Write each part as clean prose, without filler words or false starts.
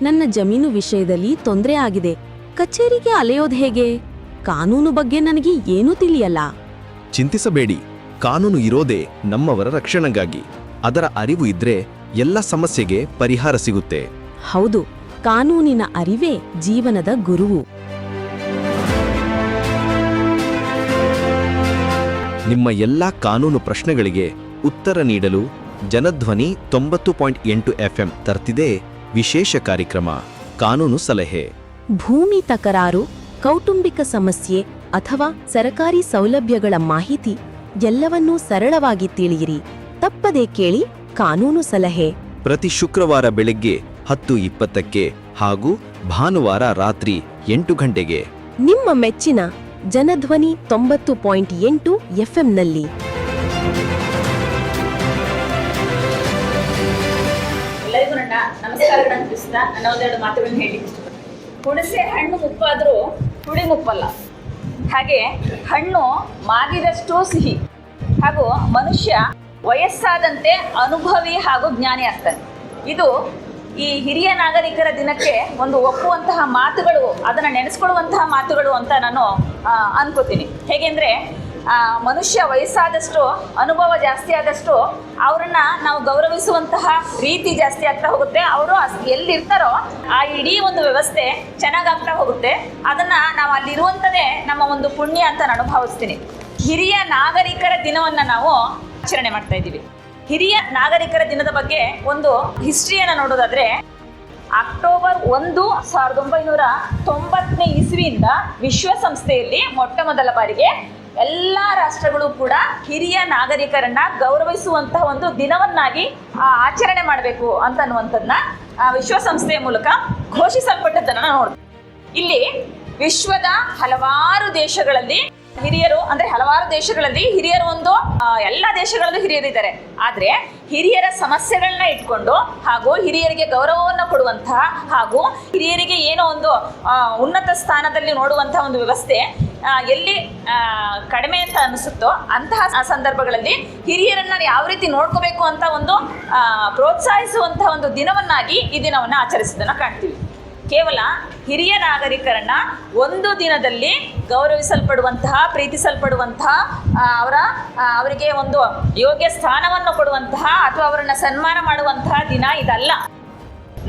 ನನ್ನ ಜಮೀನು ವಿಷಯದಲ್ಲಿ ತೊಂದರೆ ಆಗಿದೆ. ಕಚೇರಿಗೆ ಅಲೆಯೋದು ಹೇಗೆ? ಕಾನೂನು ಬಗ್ಗೆ ನನಗೆ ಏನೂ ತಿಳಿಯಲ್ಲ. ಚಿಂತಿಸಬೇಡಿ, ಕಾನೂನು ಇರೋದೇ ನಮ್ಮವರ ರಕ್ಷಣೆಗಾಗಿ. ಅದರ ಅರಿವು ಇದ್ರೆ ಎಲ್ಲ ಸಮಸ್ಯೆಗೆ ಪರಿಹಾರ ಸಿಗುತ್ತೆ. ಹೌದು, ಕಾನೂನಿನ ಅರಿವೇ ಜೀವನದ ಗುರುವು. ನಿಮ್ಮ ಎಲ್ಲಾ ಕಾನೂನು ಪ್ರಶ್ನೆಗಳಿಗೆ ಉತ್ತರ ನೀಡಲು ಜನಧ್ವನಿ 90.8 FM ತರ್ತಿದೆ ವಿಶೇಷ ಕಾರ್ಯಕ್ರಮ ಕಾನೂನು ಸಲಹೆ. ಭೂಮಿ ತಕರಾರು, ಕೌಟುಂಬಿಕ ಸಮಸ್ಯೆ ಅಥವಾ ಸರಕಾರಿ ಸೌಲಭ್ಯಗಳ ಮಾಹಿತಿ ಎಲ್ಲವನ್ನೂ ಸರಳವಾಗಿ ತಿಳಿಯಿರಿ. ತಪ್ಪದೇ ಕೇಳಿ ಕಾನೂನು ಸಲಹೆ. ಪ್ರತಿ ಶುಕ್ರವಾರ ಬೆಳಗ್ಗೆ 10:20ಕ್ಕೆ ಹಾಗೂ ಭಾನುವಾರ ರಾತ್ರಿ 8 ಗಂಟೆಗೆ ನಿಮ್ಮ ಮೆಚ್ಚಿನ ಜನಧ್ವನಿ 90.8 FMನಲ್ಲಿ. ಎಲ್ಲರಿಗೂ ನನ್ನ ನಮಸ್ಕಾರಗಳನ್ನು ತಿಳಿಸ್ತಾ ನನ್ನ ಒಂದೆರಡು ಮಾತುಗಳನ್ನು ಹೇಳಿ ಇಷ್ಟಪಡ್ತೀನಿ. ಹುಣಸೆ ಹಣ್ಣು ಮುಪ್ಪಾದರೂ ಹುಳಿ ಮುಪ್ಪಲ್ಲ. ಹಾಗೆ ಹಣ್ಣು ಮಾಗಿದಷ್ಟು ಸಿಹಿ. ಹಾಗೂ ಮನುಷ್ಯ ವಯಸ್ಸಾದಂತೆ ಅನುಭವಿ ಹಾಗೂ ಜ್ಞಾನಿ ಆಗ್ತಾನೆ. ಇದು ಈ ಹಿರಿಯ ನಾಗರಿಕರ ದಿನಕ್ಕೆ ಒಂದು ಒಪ್ಪುವಂತಹ ಮಾತುಗಳು, ಅದನ್ನು ನೆನೆಸ್ಕೊಳ್ಳುವಂತಹ ಮಾತುಗಳು ಅಂತ ನಾನು ಅನ್ಕೋತೀನಿ. ಹೇಗೆಂದರೆ ಮನುಷ್ಯ ವಯಸ್ಸಾದಷ್ಟು, ಅನುಭವ ಜಾಸ್ತಿ ಆದಷ್ಟು ಅವರನ್ನು ನಾವು ಗೌರವಿಸುವಂತಹ ರೀತಿ ಜಾಸ್ತಿ ಆಗ್ತಾ ಹೋಗುತ್ತೆ. ಅವರು ಎಲ್ಲಿರ್ತಾರೋ ಆ ಇಡೀ ಒಂದು ವ್ಯವಸ್ಥೆ ಚೆನ್ನಾಗಾಗ್ತಾ ಹೋಗುತ್ತೆ. ಅದನ್ನು ನಾವು ಅಲ್ಲಿರುವಂಥದ್ದೇ ನಮ್ಮ ಒಂದು ಪುಣ್ಯ ಅಂತ ನಾನು ಭಾವಿಸ್ತೀನಿ. ಹಿರಿಯ ನಾಗರಿಕರ ದಿನವನ್ನು ನಾವು ಆಚರಣೆ ಮಾಡ್ತಾ ಇದ್ದೀವಿ. ಹಿರಿಯ ನಾಗರಿಕರ ದಿನದ ಬಗ್ಗೆ ಒಂದು ಹಿಸ್ಟ್ರಿಯನ್ನು ನೋಡೋದಾದರೆ, ಅಕ್ಟೋಬರ್ 1, 1990ನೇ ಇಸ್ವಿಯಿಂದ ವಿಶ್ವಸಂಸ್ಥೆಯಲ್ಲಿ ಮೊಟ್ಟ ಮೊದಲ ಬಾರಿಗೆ ಎಲ್ಲ ರಾಷ್ಟ್ರಗಳು ಕೂಡ ಹಿರಿಯ ನಾಗರಿಕರನ್ನ ಗೌರವಿಸುವಂತಹ ಒಂದು ದಿನವನ್ನಾಗಿ ಆಚರಣೆ ಮಾಡಬೇಕು ಅಂತನ್ನುವಂಥದ್ದನ್ನ ವಿಶ್ವಸಂಸ್ಥೆಯ ಮೂಲಕ ಘೋಷಿಸಲ್ಪಟ್ಟದ್ದನ್ನು ನೋಡ್ತೀವಿ. ಇಲ್ಲಿ ವಿಶ್ವದ ಹಲವಾರು ದೇಶಗಳಲ್ಲಿ ಹಿರಿಯರು, ಅಂದ್ರೆ ಹಲವಾರು ದೇಶಗಳಲ್ಲಿ ಹಿರಿಯರು ಒಂದು ಎಲ್ಲ ದೇಶಗಳಲ್ಲೂ ಹಿರಿಯರಿದ್ದಾರೆ. ಆದರೆ ಹಿರಿಯರ ಸಮಸ್ಯೆಗಳನ್ನ ಇಟ್ಕೊಂಡು ಹಾಗೂ ಹಿರಿಯರಿಗೆ ಗೌರವವನ್ನು ಕೊಡುವಂತಹ ಹಾಗೂ ಹಿರಿಯರಿಗೆ ಏನೋ ಒಂದು ಉನ್ನತ ಸ್ಥಾನದಲ್ಲಿ ನೋಡುವಂತಹ ಒಂದು ವ್ಯವಸ್ಥೆ ಎಲ್ಲಿ ಕಡಿಮೆ ಅಂತ ಅನಿಸುತ್ತೋ ಅಂತಹ ಸಂದರ್ಭಗಳಲ್ಲಿ ಹಿರಿಯರನ್ನ ಯಾವ ರೀತಿ ನೋಡ್ಕೋಬೇಕು ಅಂತ ಒಂದು ಪ್ರೋತ್ಸಾಹಿಸುವಂತಹ ಒಂದು ದಿನವನ್ನಾಗಿ ಈ ದಿನವನ್ನು ಆಚರಿಸೋದನ್ನು ಕಾಣ್ತೀವಿ. ಕೇವಲ ಹಿರಿಯ ನಾಗರಿಕರನ್ನ ಒಂದು ದಿನದಲ್ಲಿ ಗೌರವಿಸಲ್ಪಡುವಂತಹ, ಪ್ರೀತಿಸಲ್ಪಡುವಂತಹ, ಅವರಿಗೆ ಒಂದು ಯೋಗ್ಯ ಸ್ಥಾನವನ್ನು ಕೊಡುವಂತಹ ಅಥವಾ ಅವರನ್ನು ಸನ್ಮಾನ ಮಾಡುವಂತಹ ದಿನ ಇದಲ್ಲ.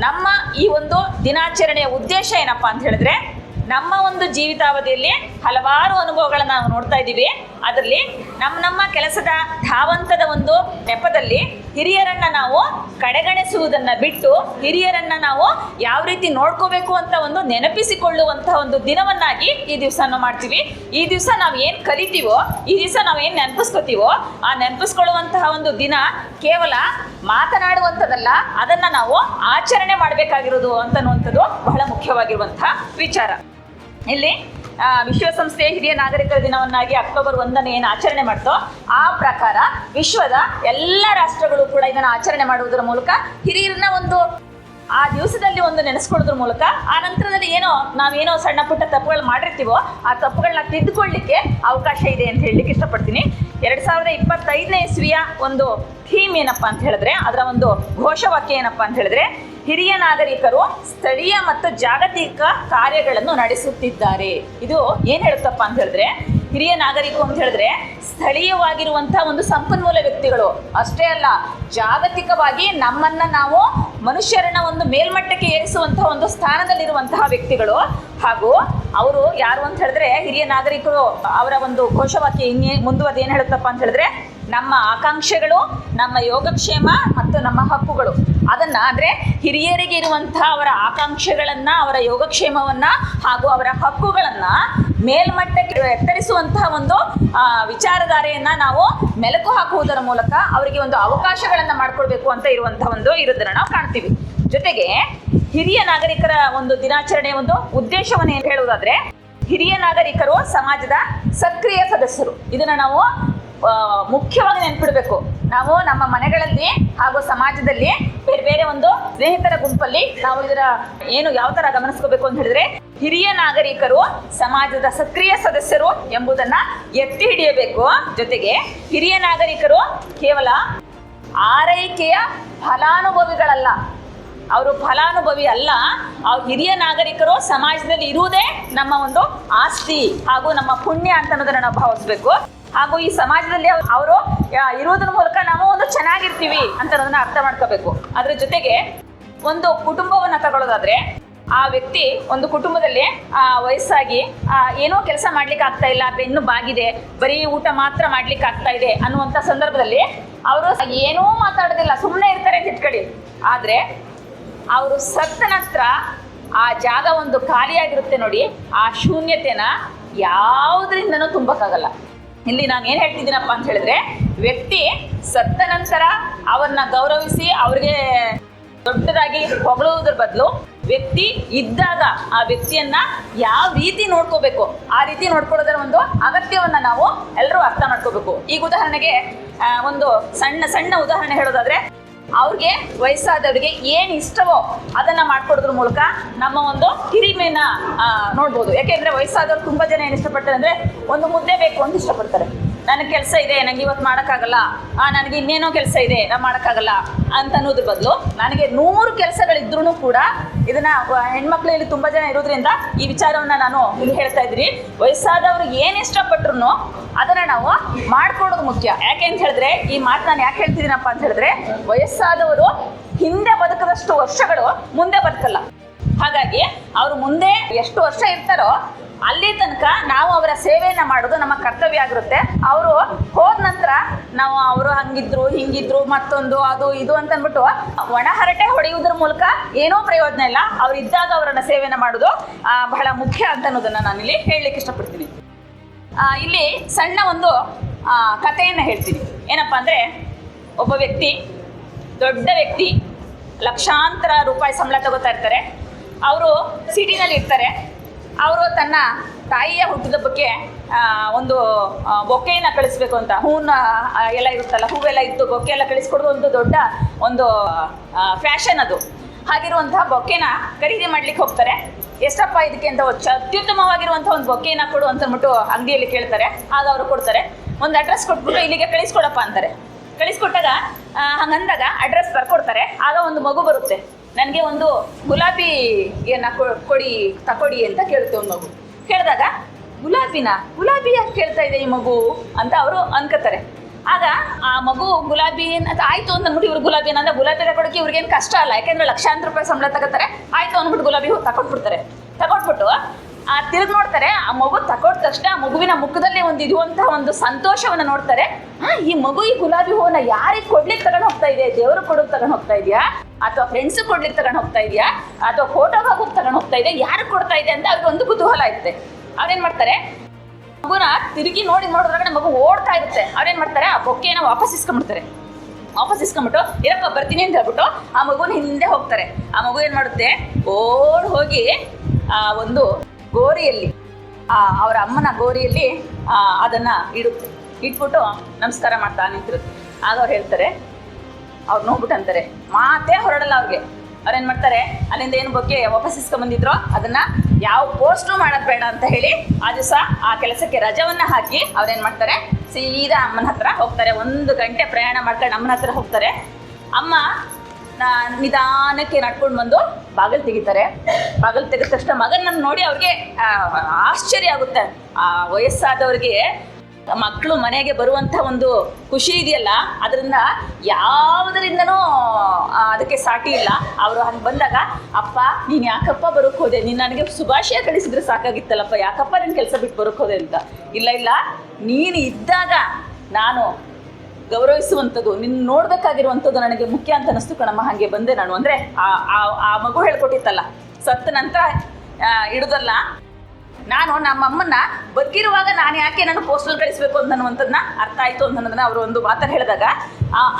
ನಮ್ಮ ಈ ಒಂದು ದಿನಾಚರಣೆಯ ಉದ್ದೇಶ ಏನಪ್ಪಾ ಅಂತ ಹೇಳಿದ್ರೆ, ನಮ್ಮ ಒಂದು ಜೀವಿತಾವಧಿಯಲ್ಲಿ ಹಲವಾರು ಅನುಭವಗಳನ್ನು ನಾವು ನೋಡ್ತಾ ಇದ್ದೀವಿ. ಅದರಲ್ಲಿ ನಮ್ಮ ಕೆಲಸದ ಧಾವಂತದ ಒಂದು ನೆಪದಲ್ಲಿ ಹಿರಿಯರನ್ನ ನಾವು ಕಡೆಗಣಿಸುವುದನ್ನು ಬಿಟ್ಟು ಹಿರಿಯರನ್ನ ನಾವು ಯಾವ ರೀತಿ ನೋಡ್ಕೋಬೇಕು ಅಂತ ಒಂದು ನೆನಪಿಸಿಕೊಳ್ಳುವಂತಹ ಒಂದು ದಿನವನ್ನಾಗಿ ಈ ದಿವಸನ ಮಾಡ್ತೀವಿ. ಈ ದಿವಸ ನಾವು ಏನು ಕಲಿತೀವೋ, ಈ ದಿವಸ ನಾವು ಏನು ನೆನಪಿಸ್ಕೋತೀವೋ ಆ ನೆನಪಿಸ್ಕೊಳ್ಳುವಂತಹ ಒಂದು ದಿನ ಕೇವಲ ಮಾತನಾಡುವಂಥದ್ದಲ್ಲ, ಅದನ್ನು ನಾವು ಆಚರಣೆ ಮಾಡಬೇಕಾಗಿರೋದು ಅಂತನ್ನುವಂಥದ್ದು ಬಹಳ ಮುಖ್ಯವಾಗಿರುವಂತಹ ವಿಚಾರ. ಇಲ್ಲಿ ವಿಶ್ವಸಂಸ್ಥೆಯ ಹಿರಿಯ ನಾಗರಿಕರ ದಿನವನ್ನಾಗಿ ಅಕ್ಟೋಬರ್ 1 ಏನು ಆಚರಣೆ ಮಾಡ್ತೋ ಆ ಪ್ರಕಾರ ವಿಶ್ವದ ಎಲ್ಲ ರಾಷ್ಟ್ರಗಳು ಕೂಡ ಇದನ್ನು ಆಚರಣೆ ಮಾಡುವುದರ ಮೂಲಕ ಹಿರಿಯರನ್ನ ಒಂದು ಆ ದಿವಸದಲ್ಲಿ ಒಂದು ನೆನೆಸ್ಕೊಳ್ಳೋದ್ರ ಮೂಲಕ ಆ ನಂತರದಲ್ಲಿ ನಾವೇನೋ ಸಣ್ಣ ಪುಟ್ಟ ತಪ್ಪುಗಳು ಮಾಡಿರ್ತೀವೋ ಆ ತಪ್ಪುಗಳನ್ನ ತಿದ್ದುಕೊಳ್ಳಿಕ್ಕೆ ಅವಕಾಶ ಇದೆ ಅಂತ ಹೇಳಲಿಕ್ಕೆ ಇಷ್ಟಪಡ್ತೀನಿ. 2025ನೇ ಇಸ್ವಿಯ ಒಂದು ಥೀಮ್ ಏನಪ್ಪ ಅಂತ ಹೇಳಿದ್ರೆ, ಅದರ ಒಂದು ಘೋಷವಾಕ್ಯ ಏನಪ್ಪ ಅಂತ ಹೇಳಿದ್ರೆ, ಹಿರಿಯ ನಾಗರಿಕರು ಸ್ಥಳೀಯ ಮತ್ತು ಜಾಗತಿಕ ಕಾರ್ಯಗಳನ್ನು ನಡೆಸುತ್ತಿದ್ದಾರೆ. ಇದು ಏನು ಹೇಳುತ್ತಪ್ಪ ಅಂತ ಹೇಳಿದ್ರೆ, ಹಿರಿಯ ನಾಗರಿಕರು ಅಂತ ಹೇಳಿದ್ರೆ ಸ್ಥಳೀಯವಾಗಿರುವಂತಹ ಒಂದು ಸಂಪನ್ಮೂಲ ವ್ಯಕ್ತಿಗಳು ಅಷ್ಟೇ ಅಲ್ಲ, ಜಾಗತಿಕವಾಗಿ ನಮ್ಮನ್ನ ನಾವು ಮನುಷ್ಯರನ್ನ ಒಂದು ಮೇಲ್ಮಟ್ಟಕ್ಕೆ ಏರಿಸುವಂತಹ ಒಂದು ಸ್ಥಾನದಲ್ಲಿರುವಂತಹ ವ್ಯಕ್ತಿಗಳು. ಹಾಗೂ ಅವರು ಯಾರು ಅಂತ ಹೇಳಿದ್ರೆ, ಹಿರಿಯ ನಾಗರಿಕರು ಅವರ ಒಂದು ಘೋಷವಾಕ್ಯ ಮುಂದುವರೆದು ಏನು ಹೇಳುತ್ತಪ್ಪ ಅಂತ ಹೇಳಿದ್ರೆ, ನಮ್ಮ ಆಕಾಂಕ್ಷೆಗಳು, ನಮ್ಮ ಯೋಗಕ್ಷೇಮ ಮತ್ತು ನಮ್ಮ ಹಕ್ಕುಗಳು, ಅದನ್ನು ಅಂದರೆ ಹಿರಿಯರಿಗೆ ಇರುವಂತಹ ಅವರ ಆಕಾಂಕ್ಷೆಗಳನ್ನು, ಅವರ ಯೋಗಕ್ಷೇಮವನ್ನು ಹಾಗೂ ಅವರ ಹಕ್ಕುಗಳನ್ನು ಮೇಲ್ಮಟ್ಟಕ್ಕೆ ಎತ್ತರಿಸುವಂತಹ ಒಂದು ವಿಚಾರಧಾರೆಯನ್ನು ನಾವು ಮೆಲುಕು ಹಾಕುವುದರ ಮೂಲಕ ಅವರಿಗೆ ಒಂದು ಅವಕಾಶಗಳನ್ನು ಮಾಡಿಕೊಡ್ಬೇಕು ಅಂತ ಇರೋದನ್ನು ನಾವು ಕಾಣ್ತೀವಿ. ಜೊತೆಗೆ ಹಿರಿಯ ನಾಗರಿಕರ ಒಂದು ದಿನಾಚರಣೆಯ ಒಂದು ಉದ್ದೇಶವನ್ನು ಏನು ಹೇಳುವುದಾದರೆ, ಹಿರಿಯ ನಾಗರಿಕರು ಸಮಾಜದ ಸಕ್ರಿಯ ಸದಸ್ಯರು. ಇದನ್ನು ನಾವು ಮುಖ್ಯವಾಗಿ ನೆನ್ಪಿಡಬೇಕು. ನಾವು ನಮ್ಮ ಮನೆಗಳಲ್ಲಿ ಹಾಗೂ ಸಮಾಜದಲ್ಲಿ ಬೇರೆ ಬೇರೆ ಒಂದು ಸ್ನೇಹಿತರ ಗುಂಪಲ್ಲಿ ನಾವು ಇದರ ಯಾವ ಥರ ಗಮನಿಸ್ಕೋಬೇಕು ಅಂತ ಹೇಳಿದ್ರೆ, ಹಿರಿಯ ನಾಗರಿಕರು ಸಮಾಜದ ಸಕ್ರಿಯ ಸದಸ್ಯರು ಎಂಬುದನ್ನ ಎತ್ತಿ ಹಿಡಿಯಬೇಕು. ಜೊತೆಗೆ ಹಿರಿಯ ನಾಗರಿಕರು ಕೇವಲ ಆರೈಕೆಯ ಫಲಾನುಭವಿಗಳಲ್ಲ, ಅವರು ಫಲಾನುಭವಿ ಅಲ್ಲ. ಅವ್ರು ಹಿರಿಯ ನಾಗರಿಕರು ಸಮಾಜದಲ್ಲಿ ಇರುವುದೇ ನಮ್ಮ ಒಂದು ಆಸ್ತಿ ಹಾಗೂ ನಮ್ಮ ಪುಣ್ಯ ಅಂತ ಅನ್ನೋದನ್ನ ನಾವು ಭಾವಿಸ್ಬೇಕು. ಹಾಗೂ ಈ ಸಮಾಜದಲ್ಲಿ ಅವರು ಇರುವುದ್ರ ಮೂಲಕ ನಾವು ಒಂದು ಚೆನ್ನಾಗಿರ್ತೀವಿ ಅಂತ ಅನ್ನೋದನ್ನ ಅರ್ಥ ಮಾಡ್ಕೋಬೇಕು. ಅದ್ರ ಜೊತೆಗೆ ಒಂದು ಕುಟುಂಬವನ್ನ ತಗೊಳ್ಳೋದಾದ್ರೆ ಆ ವ್ಯಕ್ತಿ ಒಂದು ಕುಟುಂಬದಲ್ಲಿ ವಯಸ್ಸಾಗಿ ಏನೋ ಕೆಲಸ ಮಾಡ್ಲಿಕ್ಕೆ ಆಗ್ತಾ ಇಲ್ಲ, ಬೆನ್ನು ಬಾಗಿದೆ, ಬರೀ ಊಟ ಮಾತ್ರ ಮಾಡ್ಲಿಕ್ಕೆ ಆಗ್ತಾ ಇದೆ ಅನ್ನುವಂಥ ಸಂದರ್ಭದಲ್ಲಿ ಅವರು ಏನೂ ಮಾತಾಡೋದಿಲ್ಲ, ಸುಮ್ಮನೆ ಇರ್ತಾರೆ ಅಂತ ಇಟ್ಕೊಳ್ಳಿ. ಆದರೆ ಅವರು ಸತ್ತ ನಂತರ ಆ ಜಾಗ ಒಂದು ಖಾಲಿಯಾಗಿರುತ್ತೆ ನೋಡಿ, ಆ ಶೂನ್ಯತೆನ ಯಾವುದರಿಂದನೂ ತುಂಬಕ್ಕಾಗಲ್ಲ. ಇಲ್ಲಿ ನಾನು ಏನು ಹೇಳ್ತಿದ್ದೀನಪ್ಪ ಅಂತ ಹೇಳಿದ್ರೆ, ವ್ಯಕ್ತಿ ಸತ್ತ ನಂತರ ಅವರನ್ನ ಗೌರವಿಸಿ ಅವ್ರಿಗೆ ದೊಡ್ಡದಾಗಿ ಹೊಗಳುವುದ್ರ ಬದಲು ವ್ಯಕ್ತಿ ಇದ್ದಾಗ ಆ ವ್ಯಕ್ತಿಯನ್ನ ಯಾವ ರೀತಿ ನೋಡ್ಕೋಬೇಕು ಆ ರೀತಿ ನೋಡ್ಕೊಳ್ಳೋದರ ಒಂದು ಅಗತ್ಯವನ್ನ ನಾವು ಎಲ್ಲರೂ ಅರ್ಥ ಮಾಡ್ಕೋಬೇಕು. ಈಗ ಉದಾಹರಣೆಗೆ ಒಂದು ಸಣ್ಣ ಉದಾಹರಣೆ ಹೇಳೋದಾದ್ರೆ, ಅವ್ರಿಗೆ ವಯಸ್ಸಾದವ್ರಿಗೆ ಏನು ಇಷ್ಟವೋ ಅದನ್ನ ಮಾಡ್ಕೊಡೋದ್ರ ಮೂಲಕ ನಮ್ಮ ಒಂದು ಹಿರಿಮೆನ ನೋಡ್ಬೋದು. ಯಾಕೆಂದ್ರೆ ವಯಸ್ಸಾದವ್ರು ತುಂಬಾ ಜನ ಏನು ಇಷ್ಟಪಡ್ತಾರೆ ಅಂದ್ರೆ, ಒಂದು ಮುದ್ದೆ ಬೇಕು ಅಂತ ಇಷ್ಟಪಡ್ತಾರೆ. ನನಗೆ ಕೆಲಸ ಇದೆ, ನನಗೆ ಇವತ್ತು ಮಾಡೋಕ್ಕಾಗಲ್ಲ, ನನಗೆ ಇನ್ನೇನೋ ಕೆಲಸ ಇದೆ, ನಾನು ಮಾಡೋಕ್ಕಾಗಲ್ಲ ಅಂತ ಅನ್ನೋದ್ರ ಬದಲು ನನಗೆ 100 ಕೆಲಸಗಳಿದ್ರೂ ಕೂಡ ಇದನ್ನ ಹೆಣ್ಮಕ್ಳು ಇಲ್ಲಿ ತುಂಬ ಜನ ಇರೋದ್ರಿಂದ ಈ ವಿಚಾರವನ್ನ ನಾನು ಇಲ್ಲಿ ಹೇಳ್ತಾ ಇದ್ದೀನಿ. ವಯಸ್ಸಾದವರು ಏನು ಇಷ್ಟಪಟ್ರು ಅದನ್ನ ನಾವು ಮಾಡ್ಕೊಡೋದು ಮುಖ್ಯ. ಯಾಕೆ ಅಂತ ಹೇಳಿದ್ರೆ, ಈ ಮಾತು ನಾನು ಯಾಕೆ ಹೇಳ್ತಿದ್ದೀನಪ್ಪ ಅಂತ ಹೇಳಿದ್ರೆ, ವಯಸ್ಸಾದವರು ಹಿಂದೆ ಬದುಕದಷ್ಟು ವರ್ಷಗಳು ಮುಂದೆ ಬದುಕಲ್ಲ. ಹಾಗಾಗಿ ಅವರು ಮುಂದೆ ಎಷ್ಟು ವರ್ಷ ಇರ್ತಾರೋ ಅಲ್ಲಿ ತನಕ ನಾವು ಅವರ ಸೇವೆಯನ್ನ ಮಾಡೋದು ನಮ್ಮ ಕರ್ತವ್ಯ ಆಗಿರುತ್ತೆ. ಅವರು ಹೋದ ನಂತರ ನಾವು ಅವರು ಹಂಗಿದ್ರು ಹಿಂಗಿದ್ರು ಮತ್ತೊಂದು ಅದು ಇದು ಅಂತ ಅಂದ್ಬಿಟ್ಟು ಒಣಹರಟೆ ಹೊಡೆಯುವುದರ ಮೂಲಕ ಏನೋ ಪ್ರಯೋಜನ ಇಲ್ಲ. ಅವ್ರು ಇದ್ದಾಗ ಅವರನ್ನ ಸೇವೆಯನ್ನ ಮಾಡೋದು ಬಹಳ ಮುಖ್ಯ ಅಂತ ಅನ್ನೋದನ್ನ ನಾನಿಲ್ಲಿ ಹೇಳಲಿಕ್ಕೆ ಇಷ್ಟಪಡ್ತೀನಿ. ಇಲ್ಲಿ ಸಣ್ಣ ಒಂದು ಕಥೆಯನ್ನು ಹೇಳ್ತೀನಿ. ಏನಪ್ಪ ಅಂದರೆ, ಒಬ್ಬ ವ್ಯಕ್ತಿ, ದೊಡ್ಡ ವ್ಯಕ್ತಿ, ಲಕ್ಷಾಂತರ ರೂಪಾಯಿ ಸಂಬಳ ತಗೋತಾ ಇರ್ತಾರೆ. ಅವರು ಸಿಟಿನಲ್ಲಿ ಇರ್ತಾರೆ. ಅವರು ತನ್ನ ತಾಯಿಯ ಹುಟ್ಟಿದಬ್ಬಕ್ಕೆ ಒಂದು ಬೊಕ್ಕೆಯನ್ನು ಕಳಿಸ್ಬೇಕು ಅಂತ, ಹೂವನ್ನ ಎಲ್ಲ ಇರುತ್ತಲ್ಲ, ಹೂವೆಲ್ಲ ಇದ್ದು ಬೊಕ್ಕೆ ಎಲ್ಲ ಕಳಿಸ್ಕೊಡೋದು ಒಂದು ದೊಡ್ಡ ಒಂದು ಫ್ಯಾಷನ್ ಅದು. ಹಾಗಿರುವಂತಹ ಬೊಕ್ಕೆನ ಖರೀದಿ ಮಾಡ್ಲಿಕ್ಕೆ ಹೋಗ್ತಾರೆ. ಎಷ್ಟಪ್ಪ ಇದಕ್ಕೆ ಅಂತ ಅತ್ಯುತ್ತಮವಾಗಿರುವಂಥ ಒಂದು ಬೊಕ್ಕೆನ ಕೊಡು ಅಂತ ಅಂದ್ಬಿಟ್ಟು ಅಂಗಡಿಯಲ್ಲಿ ಕೇಳ್ತಾರೆ. ಆಗ ಅವರು ಕೊಡ್ತಾರೆ. ಒಂದು ಅಡ್ರೆಸ್ ಕೊಟ್ಬಿಟ್ಟು ಇಲ್ಲಿಗೆ ಕಳಿಸ್ಕೊಡಪ್ಪ ಅಂತಾರೆ. ಕಳಿಸ್ಕೊಟ್ಟಾಗ ಹಂಗಂದಾಗ ಅಡ್ರೆಸ್ ಬರ್ಕೊಡ್ತಾರೆ. ಆಗ ಒಂದು ಮಗು ಬರುತ್ತೆ. ನನಗೆ ಒಂದು ಗುಲಾಬಿಯನ್ನು ತಕೊಡಿ ಅಂತ ಕೇಳುತ್ತೆ ಒಂದು ಮಗು. ಕೇಳಿದಾಗ ಗುಲಾಬಿ ಯಾಕೆ ಕೇಳ್ತಾ ಇದೆ ಈ ಮಗು ಅಂತ ಅವರು ಅನ್ಕೋತಾರೆ. ಆಗ ಆ ಮಗು ಗುಲಾಬಿ ಅಂತ ಆಯ್ತು ಅಂತ ಅಂದ್ಬಿಟ್ಟು ಇವ್ರು ಗುಲಾಬಿ ತಗೊಳಕ್ಕೆ ಇವ್ರಿಗೇನು ಕಷ್ಟ ಅಲ್ಲ. ಯಾಕೆಂದ್ರೆ ಲಕ್ಷಾಂತರ ರೂಪಾಯಿ ಸಂಬಳ ತಗೋತಾರೆ. ಆಯ್ತು ಅಂದ್ಬಿಟ್ಟು ಗುಲಾಬಿ ಹೂ ತಗೊಂಡ್ಬಿಡ್ತಾರೆ. ತಗೊಂಡ್ಬಿಟ್ಟು ತಿರುಗಿ ನೋಡ್ತಾರೆ. ಆ ಮಗು ತಗೊಂಡ ತಕ್ಷಣ ಆ ಮಗುವಿನ ಮುಖದಲ್ಲಿ ಇರುವಂತಹ ಒಂದು ಸಂತೋಷವನ್ನ ನೋಡ್ತಾರೆ. ಈ ಮಗು ಈ ಗುಲಾಬಿ ಹೂವನ್ನ ಯಾರಿಗೆ ಕೊಡ್ಲಿಕ್ಕೆ ತಗೊಂಡು ಹೋಗ್ತಾ ಇದೆ? ದೇವರು ಕೊಡೋಕೆ ತಗೊಂಡು ಹೋಗ್ತಾ ಇದೆಯಾ, ಅಥವಾ ಫ್ರೆಂಡ್ಸ್ ಕೊಡ್ಲಿಕ್ಕೆ ತಗೊಂಡು ಹೋಗ್ತಾ ಇದೆಯಾ, ಅಥವಾ ಫೋಟೋಗೆ ಹೋಗಿ ತಗೊಂಡು ಹೋಗ್ತಾ ಇದೆ, ಯಾರು ಕೊಡ್ತಾ ಇದೆ ಅಂತ ಅವ್ರಿಗೆ ಒಂದು ಕುತೂಹಲ ಇರುತ್ತೆ. ಅವ್ರೇನ್ ಮಾಡ್ತಾರೆ, ಮಗುನ ತಿರುಗಿ ನೋಡಿದ್ರಾಗ ಮಗು ಓಡ್ತಾ ಇರುತ್ತೆ. ಅವ್ರೇನ್ ಮಾಡ್ತಾರೆ, ಆ ಬೊಕ್ಕೆನ ವಾಪಸ್ ಇಸ್ಕೊಂಡ್ಬಿಡ್ತಾರೆ. ವಾಪಸ್ ಇಸ್ಕೊಂಡ್ಬಿಟ್ಟು ಇರಪ್ಪ ಬರ್ತೀನಿ ಅಂತ ಹೇಳ್ಬಿಟ್ಟು ಆ ಮಗುನ ಹಿಂದೆ ಹೋಗ್ತಾರೆ. ಆ ಮಗು ಏನ್ ಮಾಡುತ್ತೆ, ಓಡ್ ಹೋಗಿ ಒಂದು ಗೋರಿಯಲ್ಲಿ, ಅವರ ಅಮ್ಮನ ಗೋರಿಯಲ್ಲಿ ಅದನ್ನ ಇಡುತ್ತೆ. ಇಟ್ಬಿಟ್ಟು ನಮಸ್ಕಾರ ಮಾಡ್ತಾ ನಿಂತಿರುತ್ತೆ. ಆಗ ಅವ್ರು ಹೇಳ್ತಾರೆ, ಅವ್ರು ನೋಡ್ಬಿಟ್ಟು ಅಂತಾರೆ, ಮಾತೇ ಹೊರಡಲ್ಲ ಅವ್ರಿಗೆ. ಅವ್ರೇನ್ ಮಾಡ್ತಾರೆ, ಅಲ್ಲಿಂದ ಏನು ಬೊಕ್ಕೆ ವಾಪಸ್ ಇಸ್ಕೊಂಡ್ಬಂದಿದ್ರು ಅದನ್ನ ಯಾವ ಪೋಸ್ಟು ಮಾಡೋದು ಬೇಡ ಅಂತ ಹೇಳಿ ಆ ದಿವಸ ಆ ಕೆಲಸಕ್ಕೆ ರಜವನ್ನ ಹಾಕಿ ಅವ್ರೇನ್ ಮಾಡ್ತಾರೆ, ಸೀದಾ ಅಮ್ಮನ ಹತ್ರ ಹೋಗ್ತಾರೆ. 1 ಗಂಟೆ ಪ್ರಯಾಣ ಮಾಡ್ಕೊಂಡು ಅಮ್ಮನ ಹತ್ರ ಹೋಗ್ತಾರೆ. ಅಮ್ಮ ನಿಧಾನಕ್ಕೆ ನಡ್ಕೊಂಡು ಬಂದು ಬಾಗಿಲು ತೆಗಿತಾರೆ. ಬಾಗಿಲು ತೆಗೆದ ತಕ್ಷಣ ಮಗನನ್ನು ನೋಡಿ ಅವ್ರಿಗೆ ಆಶ್ಚರ್ಯ ಆಗುತ್ತೆ. ಆ ವಯಸ್ಸಾದವ್ರಿಗೆ ಮಕ್ಕಳು ಮನೆಗೆ ಬರುವಂಥ ಒಂದು ಖುಷಿ ಇದೆಯಲ್ಲ, ಅದರಿಂದ ಯಾವುದರಿಂದನೂ ಅದಕ್ಕೆ ಸಾಟಿ ಇಲ್ಲ. ಅವರು ಹಂಗೆ ಬಂದಾಗ, ಅಪ್ಪ ನೀನು ಯಾಕಪ್ಪ ಬರೋಕ್ಕೆ ಹೋದೆ, ನೀನು ನನಗೆ ಶುಭಾಶಯ ಕಳಿಸಿದ್ರೆ ಸಾಕಾಗಿತ್ತಲ್ಲಪ್ಪ, ಯಾಕಪ್ಪ ನಿನ್ನ ಕೆಲಸ ಬಿಟ್ಟು ಬರೋಕ್ಕೆ ಹೋದೆ ಅಂತ. ಇಲ್ಲ ನೀನು ಇದ್ದಾಗ ನಾನು ಗೌರವಿಸುವಂಥದ್ದು, ನಿನ್ನ ನೋಡ್ಬೇಕಾಗಿರುವಂಥದ್ದು ನನಗೆ ಮುಖ್ಯ ಅಂತ ಅನಿಸ್ತು ಕಣಮ್ಮ, ಹಾಗೆ ಬಂದೆ ನಾನು. ಅಂದರೆ ಆ ಮಗು ಹೇಳ್ಕೊಟ್ಟಿತ್ತಲ್ಲ, ಸತ್ತ ನಂತರ ಇಡುದಲ್ಲ, ನಾನು ನಮ್ಮಮ್ಮನ್ನ ಬದುಕಿರುವಾಗ ನಾನು ಯಾಕೆ ನಾನು ಪೋಸ್ಟಲ್ ಕಳಿಸ್ಬೇಕು ಅನ್ನುವಂಥದ್ದನ್ನ ಅರ್ಥ ಆಯಿತು ಅನ್ನೋದನ್ನ ಅವರು ಒಂದು ಮಾತನ್ನು ಹೇಳಿದಾಗ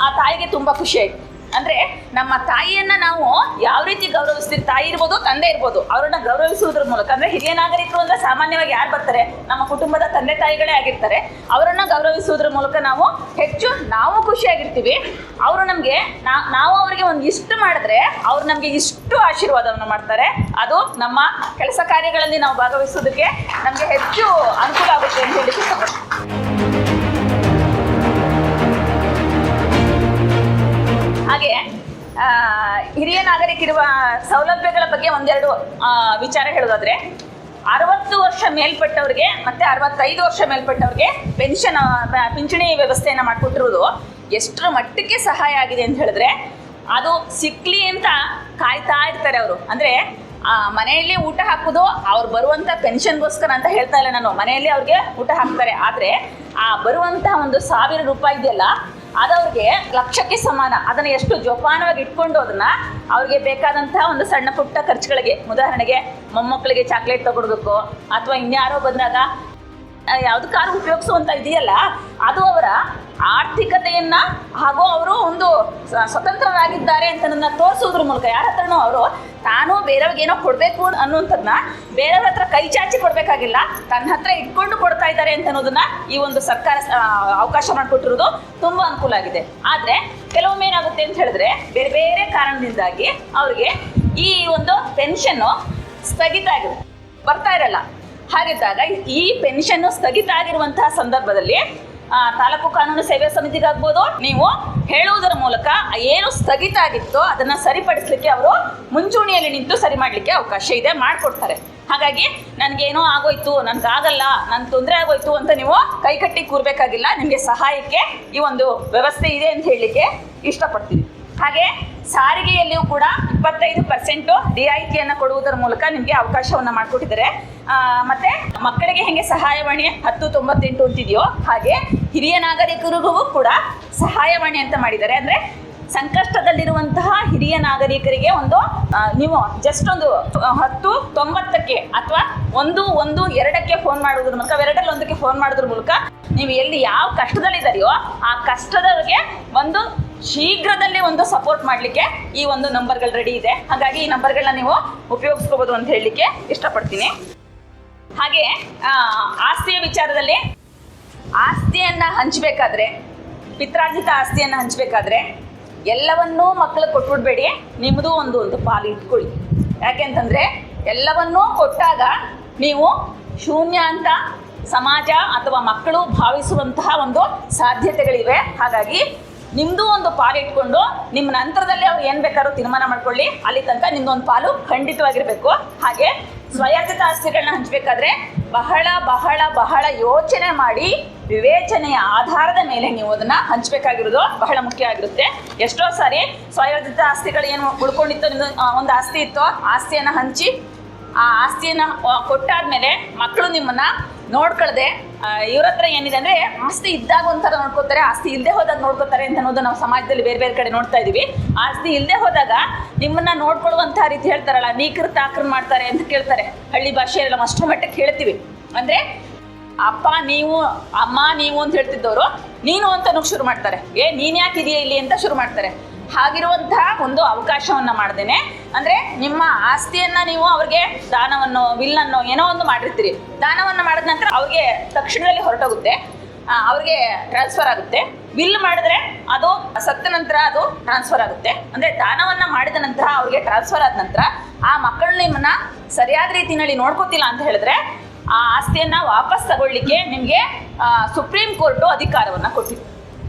ಆ ತಾಯಿಗೆ ತುಂಬ ಖುಷಿ ಆಯಿತು. ಅಂದರೆ ನಮ್ಮ ತಾಯಿಯನ್ನು ನಾವು ಯಾವ ರೀತಿ ಗೌರವಿಸ್ತೀವಿ, ತಾಯಿ ಇರ್ಬೋದು, ತಂದೆ ಇರ್ಬೋದು, ಅವರನ್ನ ಗೌರವಿಸುವುದ್ರ ಮೂಲಕ, ಅಂದರೆ ಹಿರಿಯ ನಾಗರಿಕರು ಅಂದರೆ ಸಾಮಾನ್ಯವಾಗಿ ಯಾರು ಬರ್ತಾರೆ, ನಮ್ಮ ಕುಟುಂಬದ ತಂದೆ ತಾಯಿಗಳೇ ಆಗಿರ್ತಾರೆ. ಅವರನ್ನು ಗೌರವಿಸುವುದ್ರ ಮೂಲಕ ನಾವು ಖುಷಿಯಾಗಿರ್ತೀವಿ. ಅವರು ನಮಗೆ ನಾವು ಅವರಿಗೆ ಒಂದು ಇಷ್ಟು ಮಾಡಿದ್ರೆ ಅವ್ರು ನಮಗೆ ಇಷ್ಟು ಆಶೀರ್ವಾದವನ್ನು ಮಾಡ್ತಾರೆ. ಅದು ನಮ್ಮ ಕೆಲಸ ಕಾರ್ಯಗಳಲ್ಲಿ ನಾವು ಭಾಗವಹಿಸೋದಕ್ಕೆ ನಮಗೆ ಹೆಚ್ಚು ಅನುಕೂಲ ಆಗುತ್ತೆ ಅಂತ ಹೇಳಿ ಇಷ್ಟಪಡ್ತೀನಿ. ಹಾಗೆ ಹಿರಿಯ ನಾಗರಿಕರಿರುವ ಸೌಲಭ್ಯಗಳ ಬಗ್ಗೆ ಒಂದೆರಡು ವಿಚಾರ ಹೇಳೋದಾದ್ರೆ 60 ವರ್ಷ ಮೇಲ್ಪಟ್ಟವ್ರಿಗೆ ಮತ್ತೆ 65 ವರ್ಷ ಮೇಲ್ಪಟ್ಟವ್ರಿಗೆ ಪಿಂಚಣಿ ವ್ಯವಸ್ಥೆಯನ್ನು ಮಾಡಿಕೊಟ್ಟಿರೋದು ಎಷ್ಟರ ಮಟ್ಟಕ್ಕೆ ಸಹಾಯ ಆಗಿದೆ ಅಂತ ಹೇಳಿದ್ರೆ, ಅದು ಸಿಕ್ಲಿ ಅಂತ ಕಾಯ್ತಾ ಇರ್ತಾರೆ ಅವರು. ಅಂದರೆ ಮನೆಯಲ್ಲಿ ಊಟ ಹಾಕೋದು ಅವ್ರು ಬರುವಂಥ ಪೆನ್ಷನ್ಗೋಸ್ಕರ ಅಂತ ಹೇಳ್ತಾ ಇಲ್ಲ ನಾನು, ಮನೆಯಲ್ಲಿ ಅವ್ರಿಗೆ ಊಟ ಹಾಕ್ತಾರೆ. ಆದರೆ ಆ ಬರುವಂತಹ ಒಂದು 1000 ರೂಪಾಯಿ ಇದೆಯಲ್ಲ, ಅದವ್ರಿಗೆ ಲಕ್ಷಕ್ಕೆ ಸಮಾನ. ಅದನ್ನು ಎಷ್ಟು ಜೋಪಾನವಾಗಿ ಇಟ್ಕೊಂಡು ಅದನ್ನು ಅವ್ರಿಗೆ ಬೇಕಾದಂತಹ ಒಂದು ಸಣ್ಣ ಪುಟ್ಟ ಖರ್ಚುಗಳಿಗೆ, ಉದಾಹರಣೆಗೆ ಮೊಮ್ಮಕ್ಕಳಿಗೆ ಚಾಕ್ಲೇಟ್ ತಗೊಡ್ಬೇಕು ಅಥವಾ ಇನ್ಯಾರೋ ಬಂದಾಗ ಯಾವುದಕ್ಕಾದ್ರೂ ಉಪಯೋಗಿಸುವಂಥ ಇದೆಯಲ್ಲ, ಅದು ಅವರ ಆರ್ಥಿಕತೆಯನ್ನ ಹಾಗೂ ಅವರು ಒಂದು ಸ್ವತಂತ್ರರಾಗಿದ್ದಾರೆ ಅಂತ ತೋರಿಸೋದ್ರ ಮೂಲಕ ಯಾರ ಹತ್ರನೂ ಅವರು ತಾನು ಬೇರೆಯವ್ರಿಗೆ ಏನೋ ಕೊಡಬೇಕು ಅನ್ನುವಂಥದ್ದನ್ನ ಬೇರೆಯವ್ರ ಹತ್ರ ಕೈ ಚಾಚಿ ಕೊಡಬೇಕಾಗಿಲ್ಲ, ತನ್ನ ಹತ್ರ ಇಟ್ಕೊಂಡು ಕೊಡ್ತಾ ಇದ್ದಾರೆ ಅಂತ ಅನ್ನೋದನ್ನ ಈ ಒಂದು ಸರ್ಕಾರ ಅವಕಾಶ ಮಾಡಿಕೊಟ್ಟಿರೋದು ತುಂಬ ಅನುಕೂಲ ಆಗಿದೆ. ಆದರೆ ಕೆಲವೊಮ್ಮೆ ಏನಾಗುತ್ತೆ ಅಂತ ಹೇಳಿದ್ರೆ, ಬೇರೆ ಬೇರೆ ಕಾರಣದಿಂದಾಗಿ ಅವ್ರಿಗೆ ಈ ಒಂದು ಪೆನ್ಷನ್ನು ಸ್ಥಗಿತ ಆಗಿದೆ, ಬರ್ತಾ ಇರಲ್ಲ. ಹಾಗಿದ್ದಾಗ ಈ ಪೆನ್ಷನ್ನು ಸ್ಥಗಿತ ಆಗಿರುವಂತಹ ಸಂದರ್ಭದಲ್ಲಿ ತಾಲೂಕು ಕಾನೂನು ಸೇವೆ ಸಮಿತಿಗಾಗ್ಬೋದು, ನೀವು ಹೇಳುವುದರ ಮೂಲಕ ಏನು ಸ್ಥಗಿತ ಆಗಿತ್ತೋ ಅದನ್ನು ಸರಿಪಡಿಸಲಿಕ್ಕೆ ಅವರು ಮುಂಚೂಣಿಯಲ್ಲಿ ನಿಂತು ಸರಿ ಮಾಡಲಿಕ್ಕೆ ಅವಕಾಶ ಇದೆ, ಮಾಡಿಕೊಡ್ತಾರೆ. ಹಾಗಾಗಿ ನನಗೇನೋ ಆಗೋಯ್ತು, ನನಗಾಗಲ್ಲ, ನನ್ನ ತೊಂದರೆ ಆಗೋಯ್ತು ಅಂತ ನೀವು ಕೈಕಟ್ಟಿ ಕೂರಬೇಕಾಗಿಲ್ಲ. ನಿಮಗೆ ಸಹಾಯಕ್ಕೆ ಈ ಒಂದು ವ್ಯವಸ್ಥೆ ಇದೆ ಅಂತ ಹೇಳಲಿಕ್ಕೆ ಇಷ್ಟಪಡ್ತೀನಿ. ಹಾಗೆ ಸಾರಿಗೆಯಲ್ಲಿಯೂ ಕೂಡ 25% ರಿಯಾಯಿತಿಯನ್ನು ಕೊಡುವುದರ ಮೂಲಕ ನಿಮಗೆ ಅವಕಾಶವನ್ನು ಮಾಡಿಕೊಟ್ಟಿದ್ದಾರೆ. ಮತ್ತು ಮಕ್ಕಳಿಗೆ ಹೇಗೆ ಸಹಾಯವಾಣಿ 1098 ಅಂತಿದೆಯೋ ಹಾಗೆ ಹಿರಿಯ ನಾಗರಿಕರಿಗೂ ಕೂಡ ಸಹಾಯವಾಣಿ ಅಂತ ಮಾಡಿದ್ದಾರೆ. ಅಂದರೆ ಸಂಕಷ್ಟದಲ್ಲಿರುವಂತಹ ಹಿರಿಯ ನಾಗರಿಕರಿಗೆ ಒಂದು ನೀವು ಜಸ್ಟ್ ಒಂದು 1090 ಅಥವಾ 112 ಫೋನ್ ಮಾಡೋದ್ರ ಮೂಲಕ, 2ರಲ್ಲಿ ಫೋನ್ ಮಾಡೋದ್ರ ಮೂಲಕ ನೀವು ಎಲ್ಲಿ ಯಾವ ಕಷ್ಟದಲ್ಲಿದ್ದಾರೆಯೋ ಆ ಕಷ್ಟದವರಿಗೆ ಒಂದು ಶೀಘ್ರದಲ್ಲಿ ಒಂದು ಸಪೋರ್ಟ್ ಮಾಡಲಿಕ್ಕೆ ಈ ಒಂದು ನಂಬರ್ಗಳು ರೆಡಿ ಇದೆ. ಹಾಗಾಗಿ ಈ ನಂಬರ್ಗಳನ್ನ ನೀವು ಉಪಯೋಗಿಸ್ಕೋಬೋದು ಅಂತ ಹೇಳಲಿಕ್ಕೆ ಇಷ್ಟಪಡ್ತೀನಿ. ಹಾಗೆ ಆಸ್ತಿಯ ವಿಚಾರದಲ್ಲಿ, ಆಸ್ತಿಯನ್ನು ಹಂಚಬೇಕಾದ್ರೆ, ಪಿತ್ರಾರ್ಜಿತ ಆಸ್ತಿಯನ್ನು ಹಂಚಬೇಕಾದ್ರೆ ಎಲ್ಲವನ್ನೂ ಮಕ್ಕಳಿಗೆ ಕೊಟ್ಬಿಡ್ಬೇಡಿ, ನಿಮ್ಮದು ಒಂದು ಪಾಲು ಇಟ್ಕೊಳ್ಳಿ. ಯಾಕೆಂತಂದರೆ ಎಲ್ಲವನ್ನೂ ಕೊಟ್ಟಾಗ ನೀವು ಶೂನ್ಯ ಅಂತ ಸಮಾಜ ಅಥವಾ ಮಕ್ಕಳು ಭಾವಿಸುವಂತಹ ಒಂದು ಸಾಧ್ಯತೆಗಳಿವೆ. ಹಾಗಾಗಿ ನಿಮ್ಮದು ಒಂದು ಪಾಲು ಇಟ್ಕೊಂಡು ನಿಮ್ಮ ನಂತರದಲ್ಲಿ ಅವ್ರು ಏನು ಬೇಕಾದ್ರೂ ತೀರ್ಮಾನ ಮಾಡ್ಕೊಳ್ಳಿ, ಅಲ್ಲಿ ತನಕ ನಿಮ್ಮದೊಂದು ಪಾಲು ಖಂಡಿತವಾಗಿರಬೇಕು. ಹಾಗೆ ಸ್ವಯಾರ್ಜಿತ ಆಸ್ತಿಗಳನ್ನ ಹಂಚಬೇಕಾದ್ರೆ ಬಹಳ ಬಹಳ ಬಹಳ ಯೋಚನೆ ಮಾಡಿ ವಿವೇಚನೆಯ ಆಧಾರದ ಮೇಲೆ ನೀವು ಅದನ್ನು ಹಂಚಬೇಕಾಗಿರೋದು ಬಹಳ ಮುಖ್ಯ ಆಗಿರುತ್ತೆ. ಎಷ್ಟೋ ಸಾರಿ ಸ್ವಯಾರ್ಜಿತ ಆಸ್ತಿಗಳು ಏನು ಉಳ್ಕೊಂಡಿತ್ತು, ಒಂದು ಆಸ್ತಿ ಇತ್ತು, ಆಸ್ತಿಯನ್ನು ಹಂಚಿ ಆ ಆಸ್ತಿಯನ್ನು ಕೊಟ್ಟಾದ್ಮೇಲೆ ಮಕ್ಕಳು ನಿಮ್ಮನ್ನು ನೋಡ್ಕೊಳ್ದೆ ಇವ್ರ ಹತ್ರ ಏನಿದೆ ಅಂದರೆ ಆಸ್ತಿ ಇದ್ದಾಗ ಒಂಥರ ನೋಡ್ಕೋತಾರೆ, ಆಸ್ತಿ ಇಲ್ಲದೆ ಹೋದಾಗ ನೋಡ್ಕೋತಾರೆ ಅಂತ ಅನ್ನೋದು ನಾವು ಸಮಾಜದಲ್ಲಿ ಬೇರೆ ಬೇರೆ ಕಡೆ ನೋಡ್ತಾ ಇದ್ದೀವಿ. ಆಸ್ತಿ ಇಲ್ಲದೆ ಹೋದಾಗ ನಿಮ್ಮನ್ನು ನೋಡ್ಕೊಳ್ಳುವಂಥ ರೀತಿ ಹೇಳ್ತಾರಲ್ಲ, ನೀಕರು ತಾಕರು ಮಾಡ್ತಾರೆ ಅಂತ ಕೇಳ್ತಾರೆ. ಹಳ್ಳಿ ಭಾಷೆಯಲ್ಲಿ ನಾವು ಅಷ್ಟರ ಮಟ್ಟಕ್ಕೆ ಹೇಳ್ತೀವಿ. ಅಂದರೆ ಅಪ್ಪ ನೀವು, ಅಮ್ಮ ನೀವು ಅಂತ ಹೇಳ್ತಿದ್ದವರು ನೀನು ಅಂತ ಶುರು ಮಾಡ್ತಾರೆ. ನೀನು ಯಾಕೆ ಇದೆಯಾ ಇಲ್ಲಿ ಅಂತ ಶುರು ಮಾಡ್ತಾರೆ. ಹಾಗಿರುವಂತಹ ಒಂದು ಅವಕಾಶವನ್ನು ಮಾಡ್ದೇನೆ, ಅಂದರೆ ನಿಮ್ಮ ಆಸ್ತಿಯನ್ನು ನೀವು ಅವ್ರಿಗೆ ದಾನವನ್ನು, ವಿಲ್ಲನ್ನು ಏನೋ ಒಂದು ಮಾಡಿರ್ತೀರಿ, ದಾನವನ್ನು ಮಾಡಿದ ನಂತರ ಅವ್ರಿಗೆ ತಕ್ಷಣದಲ್ಲಿ ಹೊರಟೋಗುತ್ತೆ, ಅವ್ರಿಗೆ ಟ್ರಾನ್ಸ್ಫರ್ ಆಗುತ್ತೆ. ವಿಲ್ ಮಾಡಿದ್ರೆ ಅದು ಸತ್ತ ನಂತರ ಅದು ಟ್ರಾನ್ಸ್ಫರ್ ಆಗುತ್ತೆ. ಅಂದರೆ ದಾನವನ್ನು ಮಾಡಿದ ನಂತರ ಅವ್ರಿಗೆ ಟ್ರಾನ್ಸ್ಫರ್ ಆದ ನಂತರ ಆ ಮಕ್ಕಳು ನಿಮ್ಮನ್ನು ಸರಿಯಾದ ರೀತಿಯಲ್ಲಿ ನೋಡ್ಕೋತಿಲ್ಲ ಅಂತ ಹೇಳಿದ್ರೆ ಆ ಆಸ್ತಿಯನ್ನು ವಾಪಸ್ ತಗೊಳ್ಳಿಕ್ಕೆ ನಿಮಗೆ ಸುಪ್ರೀಂ ಕೋರ್ಟು ಅಧಿಕಾರವನ್ನು ಕೊಟ್ಟಿದೆ.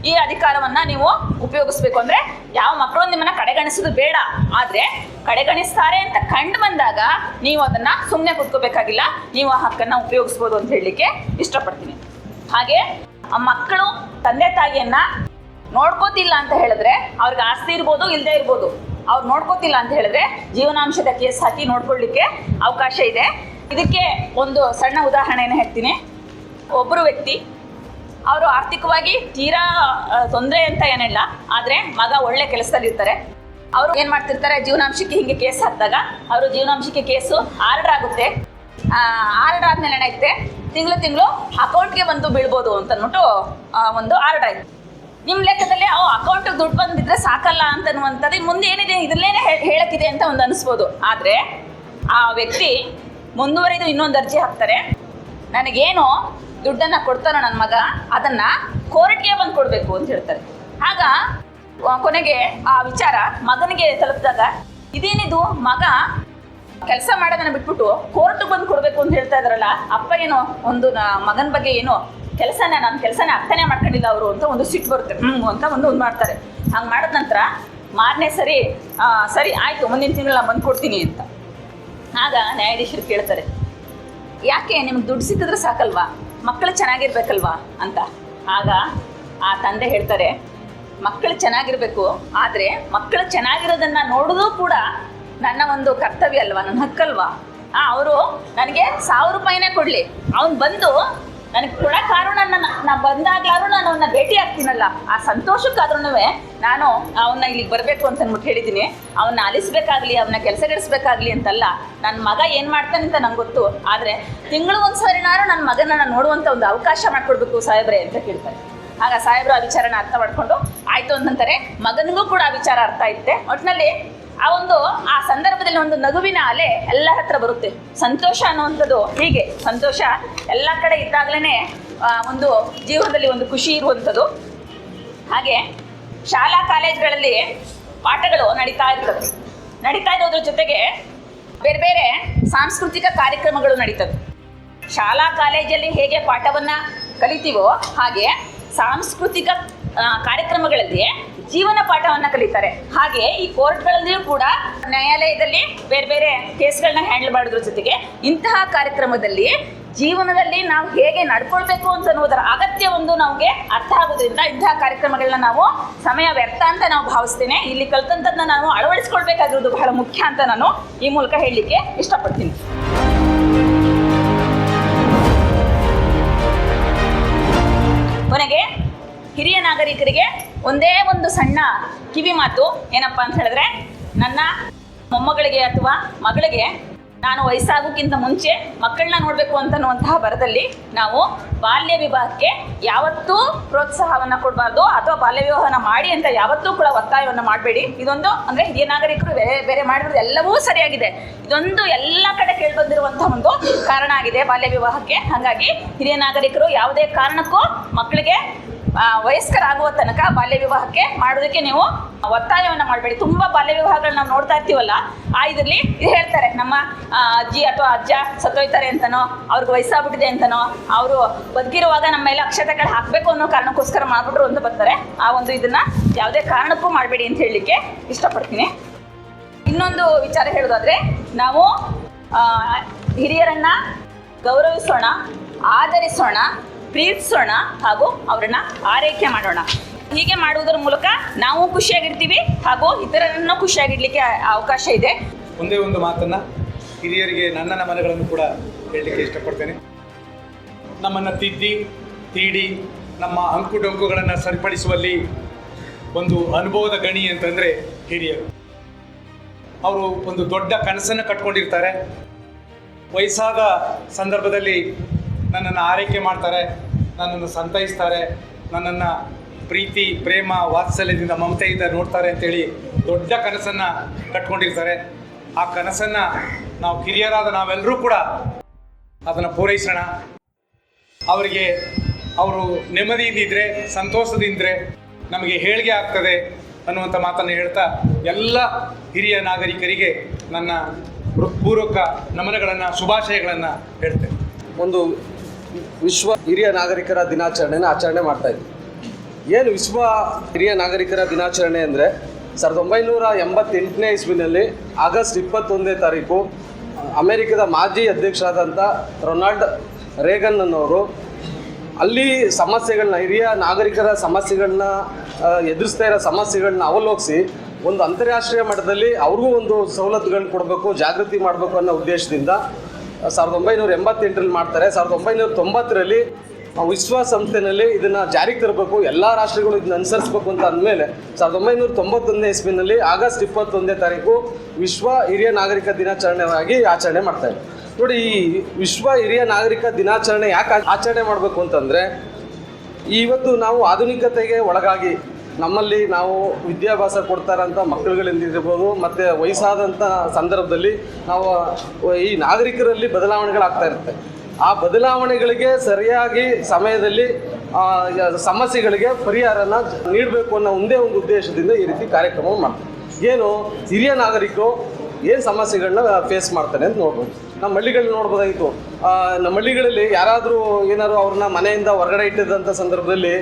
ಈ ಅಧಿಕಾರವನ್ನು ನೀವು ಉಪಯೋಗಿಸ್ಬೇಕು. ಅಂದರೆ ಯಾವ ಮಕ್ಕಳು ನಿಮ್ಮನ್ನು ಕಡೆಗಣಿಸೋದು ಬೇಡ, ಆದರೆ ಕಡೆಗಣಿಸ್ತಾರೆ ಅಂತ ಕಂಡು ಬಂದಾಗ ನೀವು ಅದನ್ನು ಸುಮ್ಮನೆ ಕೂತ್ಕೋಬೇಕಾಗಿಲ್ಲ, ನೀವು ಆ ಹಕ್ಕನ್ನು ಉಪಯೋಗಿಸ್ಬೋದು ಅಂತ ಹೇಳಲಿಕ್ಕೆ ಇಷ್ಟಪಡ್ತೀನಿ. ಹಾಗೆ ಆ ಮಕ್ಕಳು ತಂದೆ ತಾಯಿಯನ್ನು ನೋಡ್ಕೋತಿಲ್ಲ ಅಂತ ಹೇಳಿದ್ರೆ ಅವ್ರಿಗೆ ಆಸ್ತಿ ಇರ್ಬೋದು ಇಲ್ಲದೆ ಇರ್ಬೋದು, ಅವ್ರು ನೋಡ್ಕೋತಿಲ್ಲ ಅಂತ ಹೇಳಿದ್ರೆ ಜೀವನಾಂಶದ ಕೇಸ್ ಹಾಕಿ ನೋಡ್ಕೊಳ್ಳಿಕ್ಕೆ ಅವಕಾಶ ಇದೆ. ಇದಕ್ಕೆ ಒಂದು ಸಣ್ಣ ಉದಾಹರಣೆಯನ್ನು ಹೇಳ್ತೀನಿ. ಒಬ್ಬರು ವ್ಯಕ್ತಿ, ಅವರು ಆರ್ಥಿಕವಾಗಿ ತೀರಾ ತೊಂದರೆ ಅಂತ ಏನಿಲ್ಲ, ಆದರೆ ಮಗ ಒಳ್ಳೆ ಕೆಲಸದಲ್ಲಿರ್ತಾರೆ. ಅವರು ಏನು ಮಾಡ್ತಿರ್ತಾರೆ, ಜೀವನಾಂಶಕ್ಕೆ ಹಿಂಗೆ ಕೇಸ್ ಹಾಕಿದಾಗ ಅವರು ಜೀವನಾಂಶಕ್ಕೆ ಕೇಸು ಆರ್ಡರ್ ಆಗುತ್ತೆ. ಆರ್ಡರ್ ಆದಮೇಲೆ ಏನಾಯ್ತೆ, ತಿಂಗಳು ಅಕೌಂಟ್ಗೆ ಬಂದು ಬೀಳ್ಬೋದು ಅಂತ ಅಂದ್ಬಿಟ್ಟು ಒಂದು ಆರ್ಡರ್ ಆಯಿತು. ನಿಮ್ಮ ಲೆಕ್ಕದಲ್ಲಿ ಅಕೌಂಟಿಗೆ ದುಡ್ಡು ಬಂದಿದ್ರೆ ಸಾಕಲ್ಲ ಅಂತನ್ನುವಂಥದ್ದು ಮುಂದೆ ಏನಿದೆ ಇದರಲ್ಲೇನೆ ಹೇಳಕ್ಕಿದೆ ಅಂತ ಒಂದು ಅನಿಸ್ಬೋದು. ಆದರೆ ಆ ವ್ಯಕ್ತಿ ಮುಂದುವರಿದು ಇನ್ನೊಂದು ಅರ್ಜಿ ಹಾಕ್ತಾರೆ, ನನಗೇನು ದುಡ್ಡನ್ನು ಕೊಡ್ತಾರೋ ನನ್ನ ಮಗ ಅದನ್ನು ಕೋರ್ಟ್ಗೆ ಬಂದು ಕೊಡಬೇಕು ಅಂತ ಹೇಳ್ತಾರೆ. ಆಗ ಕೊನೆಗೆ ಆ ವಿಚಾರ ಮಗನಿಗೆ ತಲುಪಿದಾಗ, ಇದೇನಿದು ಮಗ ಕೆಲಸ ಮಾಡೋದನ್ನು ಬಿಟ್ಬಿಟ್ಟು ಕೋರ್ಟ್ಗೆ ಬಂದು ಕೊಡಬೇಕು ಅಂತ ಹೇಳ್ತಾ ಇದ್ದಾರಲ್ಲ, ಅಪ್ಪ ಏನೋ ಒಂದು ಮಗನ ಬಗ್ಗೆ ಏನೋ ನನ್ನ ಕೆಲಸನ ಅರ್ಥನೇ ಮಾಡ್ಕೊಂಡಿಲ್ಲ ಅವರು ಅಂತ ಒಂದು ಸಿಟ್ಟು ಬರುತ್ತೆ. ಅಂತ ಒಂದು ಮಾಡ್ತಾರೆ. ಹಂಗೆ ಮಾಡಿದ ನಂತರ ಮಾರನೇ ಸರಿ ಸರಿ ಆಯಿತು ಮುಂದಿನ ತಿಂಗಳು ನಾನು ಬಂದು ಕೊಡ್ತೀನಿ ಅಂತ. ಆಗ ನ್ಯಾಯಾಧೀಶರು ಕೇಳ್ತಾರೆ, ಯಾಕೆ ನಿಮ್ಗೆ ದುಡ್ಡು ಸಿಕ್ಕಿದ್ರೆ ಸಾಕಲ್ವಾ, ಮಕ್ಕಳು ಚೆನ್ನಾಗಿರ್ಬೇಕಲ್ವಾ ಅಂತ. ಆಗ ಆ ತಂದೆ ಹೇಳ್ತಾರೆ, ಮಕ್ಕಳು ಚೆನ್ನಾಗಿರಬೇಕು, ಆದರೆ ಮಕ್ಕಳು ಚೆನ್ನಾಗಿರೋದನ್ನು ನೋಡೋದು ಕೂಡ ನನ್ನ ಒಂದು ಕರ್ತವ್ಯ ಅಲ್ವಾ, ನನ್ನ ಹಕ್ಕಲ್ವಾ. ಅವರು ನನಗೆ 1000 ರೂಪಾಯಿನೇ ಕೊಡಲಿ, ಅವ್ನು ಬಂದು ನನಗೆ ಕೊಡೋ ಕಾರಣ ನಾ ಬಂದಾಗ್ಲಾದ್ರೂ ನಾನು ಅವನ್ನ ಭೇಟಿ ಆಗ್ತೀನಲ್ಲ, ಆ ಸಂತೋಷಕ್ಕಾದ್ರೂ ನಾನು ಅವನ್ನ ಇಲ್ಲಿಗೆ ಬರಬೇಕು ಅಂತ ಅಂದ್ಬಿಟ್ಟು ಹೇಳಿದ್ದೀನಿ. ಅವನ್ನ ಅಲಿಸ್ಬೇಕಾಗ್ಲಿ, ಅವನ್ನ ಕೆಲಸಗಳಿಸ್ಬೇಕಾಗ್ಲಿ ಅಂತಲ್ಲ. ನನ್ನ ಮಗ ಏನು ಮಾಡ್ತಾನೆ ಅಂತ ನಂಗೆ ಗೊತ್ತು, ಆದರೆ ತಿಂಗಳು ಒಂದ್ಸರಿನಾರು ನನ್ನ ಮಗನ ನಾನು ನೋಡುವಂಥ ಒಂದು ಅವಕಾಶ ಮಾಡಿಕೊಡ್ಬೇಕು ಸಾಹೇಬ್ರೆ ಅಂತ ಕೇಳ್ತಾರೆ. ಆಗ ಸಾಹೇಬ್ರು ಆ ವಿಚಾರನ ಅರ್ಥ ಮಾಡ್ಕೊಂಡು ಆಯಿತು ಅಂತಂತಾರೆ. ಮಗನಿಗೂ ಕೂಡ ಆ ವಿಚಾರ ಅರ್ಥ ಆಯ್ತೆ. ಒಟ್ಟಿನಲ್ಲಿ ಆ ಸಂದರ್ಭದಲ್ಲಿ ಒಂದು ನಗುವಿನ ಅಲೆ ಎಲ್ಲರ ಹತ್ರ ಬರುತ್ತೆ. ಸಂತೋಷ ಅನ್ನುವಂಥದ್ದು ಹೀಗೆ, ಸಂತೋಷ ಎಲ್ಲ ಕಡೆ ಇದ್ದಾಗಲೇ ಒಂದು ಜೀವನದಲ್ಲಿ ಒಂದು ಖುಷಿ ಇರುವಂಥದ್ದು. ಹಾಗೆ ಶಾಲಾ ಕಾಲೇಜುಗಳಲ್ಲಿ ಪಾಠಗಳು ನಡೀತಾ ಇರೋದ್ರ ಜೊತೆಗೆ ಬೇರೆ ಬೇರೆ ಸಾಂಸ್ಕೃತಿಕ ಕಾರ್ಯಕ್ರಮಗಳು ನಡೀತದೆ. ಶಾಲಾ ಕಾಲೇಜಲ್ಲಿ ಹೇಗೆ ಪಾಠವನ್ನು ಕಲಿತೀವೋ ಹಾಗೆ ಸಾಂಸ್ಕೃತಿಕ ಕಾರ್ಯಕ್ರಮಗಳಲ್ಲಿ ಜೀವನ ಪಾಠವನ್ನು ಕಲಿತಾರೆ. ಹಾಗೆ ಈ ಕೋರ್ಟ್ಗಳಲ್ಲಿಯೂ ಕೂಡ ನ್ಯಾಯಾಲಯದಲ್ಲಿ ಬೇರೆ ಬೇರೆ ಕೇಸ್ಗಳನ್ನ ಹ್ಯಾಂಡಲ್ ಮಾಡೋದ್ರ ಜೊತೆಗೆ ಇಂತಹ ಕಾರ್ಯಕ್ರಮದಲ್ಲಿ ಜೀವನದಲ್ಲಿ ನಾವು ಹೇಗೆ ನಡ್ಕೊಳ್ಬೇಕು ಅಂತ ಅನ್ನೋದರ ಅಗತ್ಯ ಒಂದು ನಮಗೆ ಅರ್ಥ ಆಗೋದ್ರಿಂದ ಇಂತಹ ಕಾರ್ಯಕ್ರಮಗಳನ್ನ ನಾವು ಸಮಯ ವ್ಯರ್ಥ ಅಂತ ನಾವು ಭಾವಿಸ್ತೇನೆ. ಇಲ್ಲಿ ಕಲ್ತಂಥದ್ದನ್ನ ನಾವು ಅಳವಡಿಸ್ಕೊಳ್ಬೇಕಾಗಿರೋದು ಬಹಳ ಮುಖ್ಯ ಅಂತ ನಾನು ಈ ಮೂಲಕ ಹೇಳಲಿಕ್ಕೆ ಇಷ್ಟಪಡ್ತೀನಿ. ಕೊನೆಗೆ ಹಿರಿಯ ನಾಗರಿಕರಿಗೆ ಒಂದೇ ಒಂದು ಸಣ್ಣ ಕಿವಿ ಮಾತು ಏನಪ್ಪ ಅಂತ ಹೇಳಿದ್ರೆ, ನನ್ನ ಮೊಮ್ಮಗಳಿಗೆ ಅಥವಾ ಮಗಳಿಗೆ ನಾನು ವಯಸ್ಸಾಗೋಕ್ಕಿಂತ ಮುಂಚೆ ಮಕ್ಕಳನ್ನ ನೋಡಬೇಕು ಅಂತನ್ನುವಂತಹ ಬರದಲ್ಲಿ ನಾವು ಬಾಲ್ಯ ವಿವಾಹಕ್ಕೆ ಯಾವತ್ತೂ ಪ್ರೋತ್ಸಾಹವನ್ನು ಕೊಡಬಾರ್ದು, ಅಥವಾ ಬಾಲ್ಯ ವಿವಾಹನ ಮಾಡಿ ಅಂತ ಯಾವತ್ತೂ ಕೂಡ ಒತ್ತಾಯವನ್ನು ಮಾಡಬೇಡಿ. ಇದೊಂದು ಅಂದರೆ ಹಿರಿಯ ನಾಗರಿಕರು ಬೇರೆ ಬೇರೆ ಮಾಡಿರೋದು ಎಲ್ಲವೂ ಸರಿಯಾಗಿದೆ, ಇದೊಂದು ಎಲ್ಲ ಕಡೆ ಕೇಳಿಬಂದಿರುವಂಥ ಒಂದು ಕಾರಣ ಆಗಿದೆ ಬಾಲ್ಯ ವಿವಾಹಕ್ಕೆ. ಹಾಗಾಗಿ ಹಿರಿಯ ನಾಗರಿಕರು ಯಾವುದೇ ಕಾರಣಕ್ಕೂ ಮಕ್ಕಳಿಗೆ ವಯಸ್ಕರಾಗುವ ತನಕ ಬಾಲ್ಯ ವಿವಾಹಕ್ಕೆ ಮಾಡೋದಕ್ಕೆ ನೀವು ಒತ್ತಾಯವನ್ನು ಮಾಡಬೇಡಿ. ತುಂಬ ಬಾಲ್ಯ ವಿವಾಹಗಳು ನಾವು ನೋಡ್ತಾ ಇರ್ತೀವಲ್ಲ, ಇದರಲ್ಲಿ ಇದು ಹೇಳ್ತಾರೆ, ನಮ್ಮ ಅಜ್ಜಿ ಅಥವಾ ಅಜ್ಜ ಸತ್ತೋಯ್ತಾರೆ ಅಂತನೋ, ಅವ್ರಿಗೆ ವಯಸ್ಸಾಗ್ಬಿಟ್ಟಿದೆ ಅಂತನೋ, ಅವರು ಬದುಕಿರುವಾಗ ನಮ್ಮ ಮೇಲೆ ಅಕ್ಷತೆಗಳು ಹಾಕಬೇಕು ಅನ್ನೋ ಕಾರಣಕ್ಕೋಸ್ಕರ ಮಾಡಿಬಿಟ್ರು ಅಂತ ಬರ್ತಾರೆ. ಇದನ್ನು ಯಾವುದೇ ಕಾರಣಕ್ಕೂ ಮಾಡಬೇಡಿ ಅಂತ ಹೇಳಲಿಕ್ಕೆ ಇಷ್ಟಪಡ್ತೀನಿ. ಇನ್ನೊಂದು ವಿಚಾರ ಹೇಳೋದಾದರೆ, ನಾವು ಹಿರಿಯರನ್ನು ಗೌರವಿಸೋಣ, ಆದರಿಸೋಣ, ಪ್ರೀತಿಸೋಣ, ಹಾಗೂ ಅವರನ್ನ ಆರೈಕೆ ಮಾಡೋಣ. ಹೀಗೆ ಮಾಡುವುದರ ಮೂಲಕ ನಾವು ಖುಷಿಯಾಗಿರ್ತೀವಿ ಹಾಗೂ ಇತರರನ್ನು ಖುಷಿಯಾಗಿಡ್ಲಿಕ್ಕೆ ಅವಕಾಶ ಇದೆ. ಒಂದೇ ಒಂದು ಮಾತನ್ನು ಹಿರಿಯರಿಗೆ ನನ್ನ ಮನಗಳನ್ನು ಕೂಡ ಹೇಳಲಿಕ್ಕೆ ಇಷ್ಟಪಡ್ತೇನೆ. ನಮ್ಮನ್ನು ತೀಡಿ ನಮ್ಮ ಅಂಕುಡೊಂಕುಗಳನ್ನು ಸರಿಪಡಿಸುವಲ್ಲಿ ಒಂದು ಅನುಭವದ ಗಣಿ ಅಂತಂದರೆ ಹಿರಿಯರು. ಅವರು ಒಂದು ದೊಡ್ಡ ಕನಸನ್ನು ಕಟ್ಕೊಂಡಿರ್ತಾರೆ. ವಯಸ್ಸಾದ ಸಂದರ್ಭದಲ್ಲಿ ನನ್ನನ್ನು ಆರೈಕೆ ಮಾಡ್ತಾರೆ, ನನ್ನನ್ನು ಸಂತೈಸ್ತಾರೆ, ನನ್ನನ್ನು ಪ್ರೀತಿ ಪ್ರೇಮ ವಾತ್ಸಲ್ಯದಿಂದ ಮಮತೆಯಿಂದ ನೋಡ್ತಾರೆ ಅಂತೇಳಿ ದೊಡ್ಡ ಕನಸನ್ನು ಕಟ್ಕೊಂಡಿರ್ತಾರೆ. ಆ ಕನಸನ್ನು ನಾವು ಕಿರಿಯರಾದ ನಾವೆಲ್ಲರೂ ಕೂಡ ಅದನ್ನು ಪೂರೈಸೋಣ. ಅವರಿಗೆ ಅವರು ನೆಮ್ಮದಿಯಿಂದಿದ್ದರೆ, ಸಂತೋಷದಿಂದರೆ ನಮಗೆ ಏಳಿಗೆ ಆಗ್ತದೆ ಅನ್ನುವಂಥ ಮಾತನ್ನು ಹೇಳ್ತಾ ಎಲ್ಲ ಹಿರಿಯ ನಾಗರಿಕರಿಗೆ ನನ್ನ ಹೃತ್ಪೂರ್ವಕ ನಮನಗಳನ್ನು, ಶುಭಾಶಯಗಳನ್ನು ಹೇಳ್ತೇನೆ. ಒಂದು ವಿಶ್ವ ಹಿರಿಯ ನಾಗರಿಕರ ದಿನಾಚರಣೆನ ಆಚರಣೆ ಮಾಡ್ತಾಯಿದ್ವಿ. ಏನು ವಿಶ್ವ ಹಿರಿಯ ನಾಗರಿಕರ ದಿನಾಚರಣೆ ಅಂದರೆ 1988ನೇ ಇಸ್ವಿನಲ್ಲಿ ಆಗಸ್ಟ್ 21ನೇ ತಾರೀಕು ಅಮೆರಿಕದ ಮಾಜಿ ಅಧ್ಯಕ್ಷರಾದಂಥ ರೊನಾಲ್ಡ್ ರೇಗನ್ ಅನ್ನೋರು ಅಲ್ಲಿ ಸಮಸ್ಯೆಗಳನ್ನ, ಹಿರಿಯ ನಾಗರಿಕರ ಸಮಸ್ಯೆಗಳನ್ನ, ಎದುರಿಸ್ತಾ ಇರೋ ಸಮಸ್ಯೆಗಳನ್ನ ಅವಲೋಕಿಸಿ ಒಂದು ಅಂತಾರಾಷ್ಟ್ರೀಯ ಮಟ್ಟದಲ್ಲಿ ಅವ್ರಿಗೂ ಒಂದು ಸವಲತ್ತುಗಳನ್ನ ಕೊಡಬೇಕು, ಜಾಗೃತಿ ಮಾಡಬೇಕು ಅನ್ನೋ ಉದ್ದೇಶದಿಂದ 1988ರಲ್ಲಿ ಮಾಡ್ತಾರೆ. 1990ರಲ್ಲಿ ವಿಶ್ವಸಂಸ್ಥೆಯಲ್ಲಿ ಇದನ್ನು ಜಾರಿಗೆ ತರಬೇಕು, ಎಲ್ಲ ರಾಷ್ಟ್ರಗಳು ಇದನ್ನ ಅನುಸರಿಸಬೇಕು ಅಂತ ಅಂದಮೇಲೆ 1991ನೇ ಇಸ್ವಿನಲ್ಲಿ ಆಗಸ್ಟ್ 21ನೇ ತಾರೀಕು ವಿಶ್ವ ಹಿರಿಯ ನಾಗರಿಕ ದಿನಾಚರಣೆಯಾಗಿ ಆಚರಣೆ ಮಾಡ್ತಾರೆ. ನೋಡಿ, ಈ ವಿಶ್ವ ಹಿರಿಯ ನಾಗರಿಕ ದಿನಾಚರಣೆ ಯಾಕೆ ಆಚರಣೆ ಮಾಡಬೇಕು ಅಂತಂದರೆ, ಇವತ್ತು ನಾವು ಆಧುನಿಕತೆಗೆ ಒಳಗಾಗಿ ನಮ್ಮಲ್ಲಿ ನಾವು ವಿದ್ಯಾಭ್ಯಾಸ ಕೊಡ್ತಾರಂಥ ಮಕ್ಕಳುಗಳಿಂದಿರ್ಬೋದು, ಮತ್ತು ವಯಸ್ಸಾದಂಥ ಸಂದರ್ಭದಲ್ಲಿ ನಾವು ಈ ನಾಗರಿಕರಲ್ಲಿ ಬದಲಾವಣೆಗಳಾಗ್ತಾ ಇರುತ್ತೆ. ಆ ಬದಲಾವಣೆಗಳಿಗೆ ಸರಿಯಾಗಿ ಸಮಯದಲ್ಲಿ ಸಮಸ್ಯೆಗಳಿಗೆ ಪರಿಹಾರನ ನೀಡಬೇಕು ಅನ್ನೋ ಒಂದೇ ಒಂದು ಉದ್ದೇಶದಿಂದ ಈ ರೀತಿ ಕಾರ್ಯಕ್ರಮ ಮಾಡ್ತಾರೆ. ಏನು ಹಿರಿಯ ನಾಗರಿಕರು ಏನು ಸಮಸ್ಯೆಗಳನ್ನ ಫೇಸ್ ಮಾಡ್ತಾರೆ ಅಂತ ನೋಡ್ಬೋದು. ನಮ್ಮ ಹಳ್ಳಿಗಳಲ್ಲಿ ನೋಡ್ಬೋದಾಗಿತ್ತು. ನಮ್ಮ ಹಳ್ಳಿಗಳಲ್ಲಿ ಯಾರಾದರೂ ಏನಾದ್ರು ಅವ್ರನ್ನ ಮನೆಯಿಂದ ಹೊರಗಡೆ ಇಟ್ಟಿದ್ದಂಥ ಸಂದರ್ಭದಲ್ಲಿ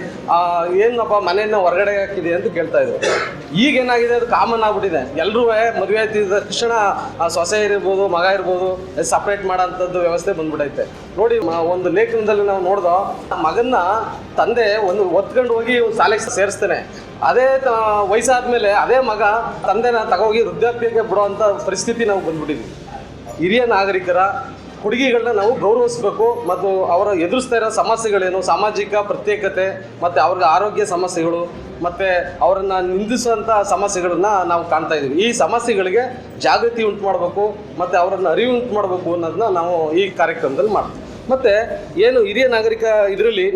ಏನಪ್ಪ ಮನೆಯನ್ನು ಹೊರಗಡೆ ಹಾಕಿದೆ ಅಂತ ಕೇಳ್ತಾ ಇದ್ರು. ಈಗ ಏನಾಗಿದೆ, ಅದು ಕಾಮನ್ ಆಗ್ಬಿಟ್ಟಿದೆ. ಎಲ್ಲರೂ ಮದುವೆ ಆಯ್ತಿದ್ದ ತಕ್ಷಣ ಸೊಸೆ ಇರ್ಬೋದು, ಮಗ ಇರ್ಬೋದು, ಸಪ್ರೇಟ್ ಮಾಡೋಂಥದ್ದು ವ್ಯವಸ್ಥೆ ಬಂದ್ಬಿಟ್ಟೈತೆ. ನೋಡಿ, ಒಂದು ಲೇಖನದಲ್ಲಿ ನಾವು ನೋಡ್ದೋ, ಮಗನ್ನ ತಂದೆ ಒಂದು ಒತ್ಕೊಂಡು ಹೋಗಿ ಶಾಲೆಗೆ ಸೇರಿಸ್ತಾನೆ. ಅದೇ ವಯಸ್ಸಾದ್ಮೇಲೆ ಅದೇ ಮಗ ತಂದೆನ ತಗೋಗಿ ವೃದ್ಧಾಪ್ಯಕ್ಕೆ ಬಿಡೋವಂಥ ಪರಿಸ್ಥಿತಿ ನಾವು ಬಂದ್ಬಿಟ್ಟಿದ್ವಿ. ಹಿರಿಯ ನಾಗರಿಕರ ಕೊಡುಗೆಗಳನ್ನ ನಾವು ಗೌರವಿಸಬೇಕು ಮತ್ತು ಅವರ ಎದುರಿಸ್ತಾ ಇರೋ ಸಮಸ್ಯೆಗಳೇನು, ಸಾಮಾಜಿಕ ಪ್ರತ್ಯೇಕತೆ ಮತ್ತು ಅವ್ರಿಗೆ ಆರೋಗ್ಯ ಸಮಸ್ಯೆಗಳು ಮತ್ತು ಅವರನ್ನು ನಿಂದಿಸುವಂಥ ಸಮಸ್ಯೆಗಳನ್ನ ನಾವು ಕಾಣ್ತಾ ಇದ್ದೀವಿ. ಈ ಸಮಸ್ಯೆಗಳಿಗೆ ಜಾಗೃತಿ ಉಂಟು ಮಾಡಬೇಕು ಮತ್ತು ಅವರನ್ನು ಅರಿವು ಉಂಟು ಮಾಡಬೇಕು ಅನ್ನೋದನ್ನ ನಾವು ಈ ಕಾರ್ಯಕ್ರಮದಲ್ಲಿ ಮಾಡ್ತೀವಿ. ಮತ್ತು ಏನು ಹಿರಿಯ ನಾಗರಿಕ ಇದರಲ್ಲಿ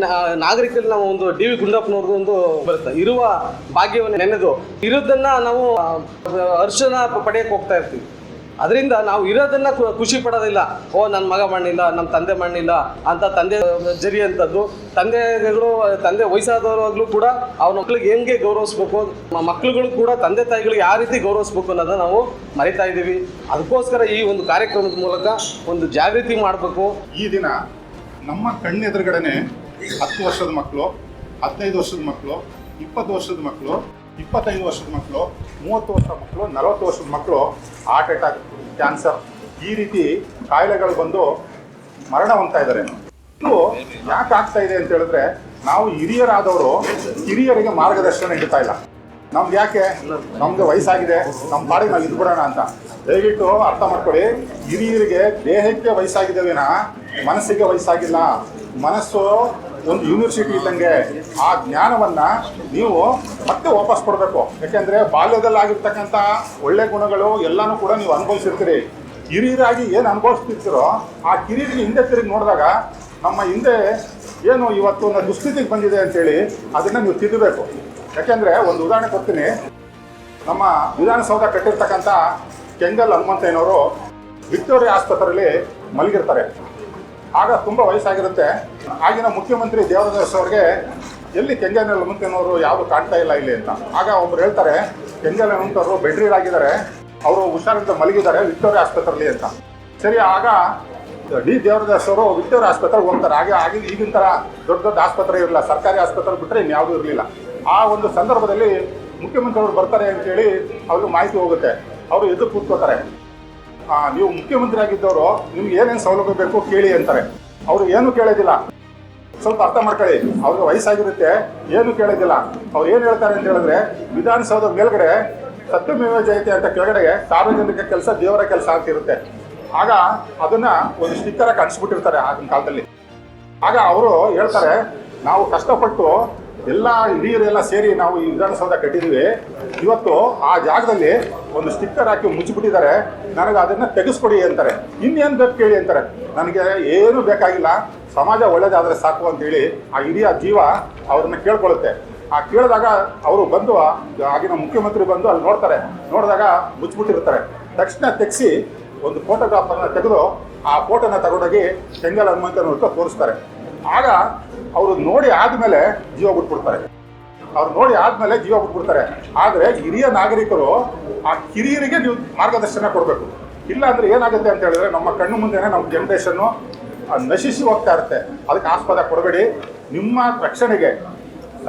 ನಾಗರಿಕರಲ್ಲಿ ನಾವು ಒಂದು ಡಿ ವಿ ಗುಂಡಪ್ಪನವ್ರದ್ದು ಒಂದು ಬರುತ್ತೆ, ಇರುವ ಭಾಗ್ಯವನ್ನು ನೆನೆದು ಇರೋದನ್ನು ನಾವು ಹರ್ಷನ ಪಡೆಯೋಕ್ಕೆ ಹೋಗ್ತಾ ಇರ್ತೀವಿ. ಅದರಿಂದ ನಾವು ಇರೋದನ್ನು ಖುಷಿ ಪಡೋದಿಲ್ಲ. ನನ್ನ ಮಗ ಮಾಡಲಿಲ್ಲ, ನಮ್ಮ ತಂದೆ ಮಾಡಲಿಲ್ಲ ಅಂತ ತಂದೆ ಜರಿ ಅಂಥದ್ದು. ತಂದೆ ವಯಸ್ಸಾದವರಾಗಲೂ ಕೂಡ ಅವ್ರ ಮಕ್ಳಿಗೆ ಹೆಂಗೆ ಗೌರವಿಸ್ಬೇಕು, ಮಕ್ಳುಗಳು ಕೂಡ ತಂದೆ ತಾಯಿಗಳಿಗೆ ಯಾವ ರೀತಿ ಗೌರವಿಸ್ಬೇಕು ಅನ್ನೋದನ್ನ ನಾವು ಮರಿತಾ ಇದ್ದೀವಿ. ಅದಕ್ಕೋಸ್ಕರ ಈ ಒಂದು ಕಾರ್ಯಕ್ರಮದ ಮೂಲಕ ಒಂದು ಜಾಗೃತಿ ಮಾಡಬೇಕು. ಈ ದಿನ ನಮ್ಮ ಕಣ್ಣೆದುರುಗಡೆನೆ 10 ವರ್ಷದ ಮಕ್ಕಳು, 15 ವರ್ಷದ ಮಕ್ಕಳು, 20 ವರ್ಷದ ಮಕ್ಕಳು, 25 ವರ್ಷದ ಮಕ್ಕಳು, 30 ವರ್ಷದ ಮಕ್ಕಳು, 40 ವರ್ಷದ ಮಕ್ಕಳು ಹಾರ್ಟ್ ಅಟ್ಯಾಕ್, ಕ್ಯಾನ್ಸರ್ ಈ ರೀತಿ ಕಾಯಿಲೆಗಳು ಬಂದು ಮರಣ ಹೊಂದ್ತಾ ಇದ್ದಾರೆ. ಇದು ಯಾಕೆ ಆಗ್ತಾ ಇದೆ ಅಂತ ಹೇಳಿದ್ರೆ, ನಾವು ಹಿರಿಯರಾದವರು ಹಿರಿಯರಿಗೆ ಮಾರ್ಗದರ್ಶನ ನೀಡ್ತಾ ಇಲ್ಲ. ನಮ್ಗೆ ಯಾಕೆ, ನಮ್ಗೆ ವಯಸ್ಸಾಗಿದೆ, ನಮ್ಮ ಪಾಡಿಗೆ ನಾವು ಇದ್ಬಿಡೋಣ ಅಂತ. ದಯವಿಟ್ಟು ಅರ್ಥ ಮಾಡ್ಕೊಳ್ಳಿ, ಹಿರಿಯರಿಗೆ ದೇಹಕ್ಕೆ ವಯಸ್ಸಾಗಿದೆ ವಿನಃ ಮನಸ್ಸಿಗೆ ವಯಸ್ಸಾಗಿಲ್ಲ. ಮನಸ್ಸು ಒಂದು ಯೂನಿವರ್ಸಿಟಿ ಇದ್ದಂಗೆ. ಆ ಜ್ಞಾನವನ್ನು ನೀವು ಮತ್ತೆ ವಾಪಸ್ ಕೊಡಬೇಕು. ಯಾಕೆಂದರೆ ಬಾಲ್ಯದಲ್ಲಿ ಆಗಿರ್ತಕ್ಕಂಥ ಒಳ್ಳೆ ಗುಣಗಳು ಎಲ್ಲನೂ ಕೂಡ ನೀವು ಅನುಭವಿಸಿರ್ತೀರಿ. ಹಿರಿಯರಾಗಿ ಏನು ಅನುಭವಿಸ್ತಿರ್ತೀರೋ ಆ ಹಿರಿಯರಿಗೆ ಹಿಂದೆ ತಿರುಗಿ ನೋಡಿದಾಗ ನಮ್ಮ ಹಿಂದೆ ಏನು ಇವತ್ತು ಒಂದು ದುಸ್ಥಿತಿಗೆ ಬಂದಿದೆ ಅಂತೇಳಿ ಅದನ್ನು ನೀವು ತಿದ್ದಬೇಕು. ಯಾಕೆಂದರೆ ಒಂದು ಉದಾಹರಣೆ ಕೊಡ್ತೀನಿ. ನಮ್ಮ ವಿಧಾನಸೌಧ ಕಟ್ಟಿರ್ತಕ್ಕಂಥ ಕೆಂಗಲ್ ಹನುಮಂತಯ್ಯನವರು ವಿಕ್ಟೋರಿಯಾ ಆಸ್ಪತ್ರೆಯಲ್ಲಿ ಮಲಗಿರ್ತಾರೆ. ಆಗ ತುಂಬ ವಯಸ್ಸಾಗಿರುತ್ತೆ. ಆಗಿನ ಮುಖ್ಯಮಂತ್ರಿ ದೇವರಾಜ್ ಅವ್ರಿಗೆ ಎಲ್ಲಿ ಕೆಂಗಲ್ ಹನುಮಂತಯ್ಯನವರು ಯಾವುದು ಕಾಣ್ತಾ ಇಲ್ಲ ಇಲ್ಲಿ ಅಂತ. ಆಗ ಒಬ್ರು ಹೇಳ್ತಾರೆ, ಕೆಂಗಲ್ ಹನುಮಂತವರು ಬೆಡ್ರೀಲಾಗಿದ್ದಾರೆ, ಅವರು ಹುಷಾರಿಂದ ಮಲಗಿದ್ದಾರೆ ವಿಕ್ಟೋರಿಯಾ ಆಸ್ಪತ್ರೆಯಲ್ಲಿ ಅಂತ. ಸರಿ, ಆಗ ಡಿ ದೇವರಾಜ್ ಅವರು ವಿಕ್ಟೋರಿಯಾ ಆಸ್ಪತ್ರೆಗೆ ಹೋಗ್ತಾರೆ. ಆಗಿನ ಈಗಿನ ಥರ ದೊಡ್ಡ ದೊಡ್ಡ ಆಸ್ಪತ್ರೆ ಇರಲಿಲ್ಲ, ಸರ್ಕಾರಿ ಆಸ್ಪತ್ರೆ ಬಿಟ್ಟರೆ ಇನ್ಯಾವುದೂ ಇರಲಿಲ್ಲ. ಆ ಒಂದು ಸಂದರ್ಭದಲ್ಲಿ ಮುಖ್ಯಮಂತ್ರಿಯವರು ಬರ್ತಾರೆ ಅಂತೇಳಿ ಅವ್ರಿಗೆ ಮಾಹಿತಿ ಹೋಗುತ್ತೆ. ಅವರು ಎದ್ದು ಕೂತ್ಕೋತಾರೆ. ನೀವು ಮುಖ್ಯಮಂತ್ರಿ ಆಗಿದ್ದವರು ನಿಮ್ಗೆ ಏನೇನು ಸೌಲಭ್ಯ ಬೇಕು ಕೇಳಿ ಅಂತಾರೆ. ಅವರು ಏನು ಕೇಳೋದಿಲ್ಲ. ಸ್ವಲ್ಪ ಅರ್ಥ ಮಾಡ್ಕೊಳ್ಳಿ, ಅವ್ರಿಗೆ ವಯಸ್ಸಾಗಿರುತ್ತೆ, ಏನು ಕೇಳೋದಿಲ್ಲ. ಅವ್ರು ಏನು ಹೇಳ್ತಾರೆ ಅಂತ ಹೇಳಿದ್ರೆ, ವಿಧಾನಸೌಧ ಮೇಲ್ಗಡೆ ಸತ್ಯಮೇವ ಜಯತೆ ಅಂತ ಕೆಳಗಡೆ ಸಾರ್ವಜನಿಕ ಕೆಲಸ ದೇವರ ಕೆಲಸ ಅಂತ ಇರುತ್ತೆ. ಆಗ ಅದನ್ನ ಒಂದು ಸ್ಟಿಕ್ಕರ್ ಅಂಟಿಸ್ಬಿಟ್ಟಿರ್ತಾರೆ ಆಗಿನ ಕಾಲದಲ್ಲಿ. ಆಗ ಅವರು ಹೇಳ್ತಾರೆ, ನಾವು ಕಷ್ಟಪಟ್ಟು ಎಲ್ಲ ಹಿರಿಯರೆಲ್ಲ ಸೇರಿ ನಾವು ಈ ವಿಧಾನಸೌಧ ಕಟ್ಟಿದ್ದೀವಿ. ಇವತ್ತು ಆ ಜಾಗದಲ್ಲಿ ಒಂದು ಸ್ಟಿಕ್ಕರ್ ಹಾಕಿ ಮುಚ್ಚಿಬಿಟ್ಟಿದ್ದಾರೆ, ನನಗೆ ಅದನ್ನು ತೆಗೆಸ್ಕೊಡಿ ಅಂತಾರೆ. ಇನ್ನೇನು ಬೇಕು ಕೇಳಿ ಅಂತಾರೆ. ನನಗೆ ಏನೂ ಬೇಕಾಗಿಲ್ಲ, ಸಮಾಜ ಒಳ್ಳೇದಾದರೆ ಸಾಕು ಅಂತೇಳಿ ಆ ಹಿರಿಯ ಜೀವ ಅವ್ರನ್ನ ಕೇಳ್ಕೊಳ್ಳುತ್ತೆ. ಆ ಕೇಳಿದಾಗ ಅವರು ಬಂದು, ಆಗಿನ ಮುಖ್ಯಮಂತ್ರಿ ಬಂದು ಅಲ್ಲಿ ನೋಡ್ತಾರೆ. ನೋಡಿದಾಗ ಮುಚ್ಚಿಬಿಟ್ಟಿರ್ತಾರೆ. ತಕ್ಷಣ ತೆಗೆಸಿ ಒಂದು ಫೋಟೋಗ್ರಾಫರ್ನ ತೆಗೆದು ಆ ಫೋಟೋನ ತಗೊಂಡೋಗಿ ಕೆಂಗಲ್ ಹನುಮಂತನವ್ರ ತೋರಿಸ್ತಾರೆ. ಆಗ ಅವರು ನೋಡಿ ಆದಮೇಲೆ ಜೀವ ಬಿಟ್ಬಿಡ್ತಾರೆ. ಆದರೆ ಹಿರಿಯ ನಾಗರಿಕರು ಆ ಕಿರಿಯರಿಗೆ ನೀವು ಮಾರ್ಗದರ್ಶನ ಕೊಡಬೇಕು. ಇಲ್ಲ ಅಂದರೆ ಏನಾಗುತ್ತೆ ಅಂತ ಹೇಳಿದ್ರೆ, ನಮ್ಮ ಕಣ್ಣು ಮುಂದೆನೇ ನಮ್ಮ ಜನ್ರೇಷನ್ನು ನಶಿಸಿ ಹೋಗ್ತಾ ಇರುತ್ತೆ. ಅದಕ್ಕೆ ಆಸ್ಪದ ಕೊಡಬೇಡಿ. ನಿಮ್ಮ ರಕ್ಷಣೆಗೆ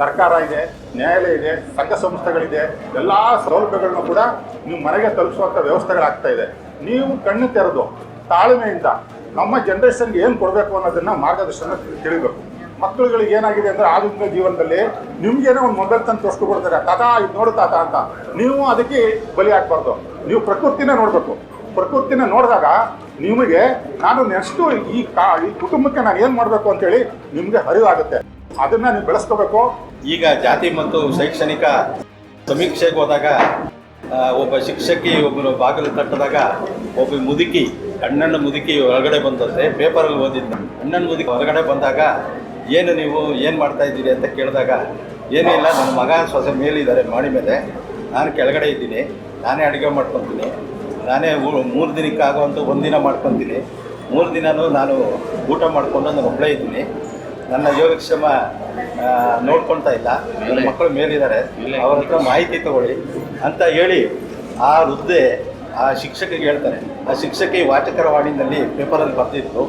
ಸರ್ಕಾರ ಇದೆ, ನ್ಯಾಯಾಲಯ ಇದೆ, ಸಂಘ ಸಂಸ್ಥೆಗಳಿದೆ, ಎಲ್ಲ ಸೌಲಭ್ಯಗಳನ್ನು ಕೂಡ ನೀವು ಮನೆಗೆ ತಲುಪಿಸುವಂಥ ವ್ಯವಸ್ಥೆಗಳಾಗ್ತಾ ಇದೆ. ನೀವು ಕಣ್ಣು ತೆರೆದು ತಾಳ್ಮೆಯಿಂದ ನಮ್ಮ ಜನ್ರೇಷನ್ಗೆ ಏನು ಕೊಡಬೇಕು ಅನ್ನೋದನ್ನು ಮಾರ್ಗದರ್ಶನ ತಿಳಿಬೇಕು. ಮಕ್ಕಳುಗಳಿಗೆ ಏನಾಗಿದೆ ಅಂದರೆ, ಆಧುನಿಕ ಜೀವನದಲ್ಲಿ ನಿಮ್ಗೇನೋ ಒಂದು ಮೊಬೈಲ್ ತಂದು ತೋರಿಸ್ಕೊಡ್ತಾರೆ, ತಾತ ಇದು ನೋಡು ತಾತ ಅಂತ. ನೀವು ಅದಕ್ಕೆ ಬಲಿ ಹಾಕ್ಬಾರ್ದು. ನೀವು ಪ್ರಕೃತಿನ ನೋಡಬೇಕು. ಪ್ರಕೃತಿನ ನೋಡಿದಾಗ ನಿಮಗೆ ನಾನು ನೆಕ್ಸ್ಟು ಈ ಕುಟುಂಬಕ್ಕೆ ನಾನು ಏನು ಮಾಡಬೇಕು ಅಂತೇಳಿ ನಿಮಗೆ ಅರಿವಾಗುತ್ತೆ. ಅದನ್ನು ನೀವು ಬೆಳೆಸ್ಕೋಬೇಕು. ಈಗ ಜಾತಿ ಮತ್ತು ಶೈಕ್ಷಣಿಕ ಸಮೀಕ್ಷೆಗೆ ಹೋದಾಗ ಒಬ್ಬ ಶಿಕ್ಷಕಿ ಒಬ್ಬರು ಬಾಗಿಲು ತಟ್ಟಿದಾಗ ಒಬ್ಬ ಮುದುಕಿ, ಅಣ್ಣನ ಮುದುಕಿ ಹೊರಗಡೆ ಬಂದಂತೆ ಪೇಪರಲ್ಲಿ ಓದಿದ್ದ. ಅಣ್ಣನ ಮುದುಕಿ ಹೊರಗಡೆ ಬಂದಾಗ, ನೀವು ಏನು ಮಾಡ್ತಾ ಇದ್ದೀರಿ ಅಂತ ಕೇಳಿದಾಗ, ಏನೂ ಇಲ್ಲ, ನನ್ನ ಮಗ ಸೊಸೆ ಮೇಲಿದ್ದಾರೆ ಮಾಡಿ ಮೇಲೆ, ನಾನು ಕೆಳಗಡೆ ಇದ್ದೀನಿ, ನಾನೇ ಅಡುಗೆ ಮಾಡ್ಕೊತೀನಿ, ನಾನೇ 3 ದಿನಕ್ಕಾಗುವಂಥ ಒಂದಿನ ಮಾಡ್ಕೊತೀನಿ, 3 ದಿನವೂ ನಾನು ಊಟ ಮಾಡಿಕೊಂಡು ನಾನು ಒಬ್ಬಳೇ ಇದ್ದೀನಿ, ನನ್ನ ಯೋಗಕ್ಷೇಮ ನೋಡ್ಕೊಳ್ತಾ ಇಲ್ಲ, ನನ್ನ ಮಕ್ಕಳು ಮೇಲಿದ್ದಾರೆ, ಅವ್ರ ಹತ್ರ ಮಾಹಿತಿ ತಗೊಳ್ಳಿ ಅಂತ ಹೇಳಿ ಆ ವೃದ್ಧೆ ಆ ಶಿಕ್ಷಕಿಗೆ ಹೇಳ್ತಾರೆ. ಆ ಶಿಕ್ಷಕಿ ವಾಚಕರ ವಾಣಿನಲ್ಲಿ ಪೇಪರಲ್ಲಿ ಬರ್ತಿದ್ರು,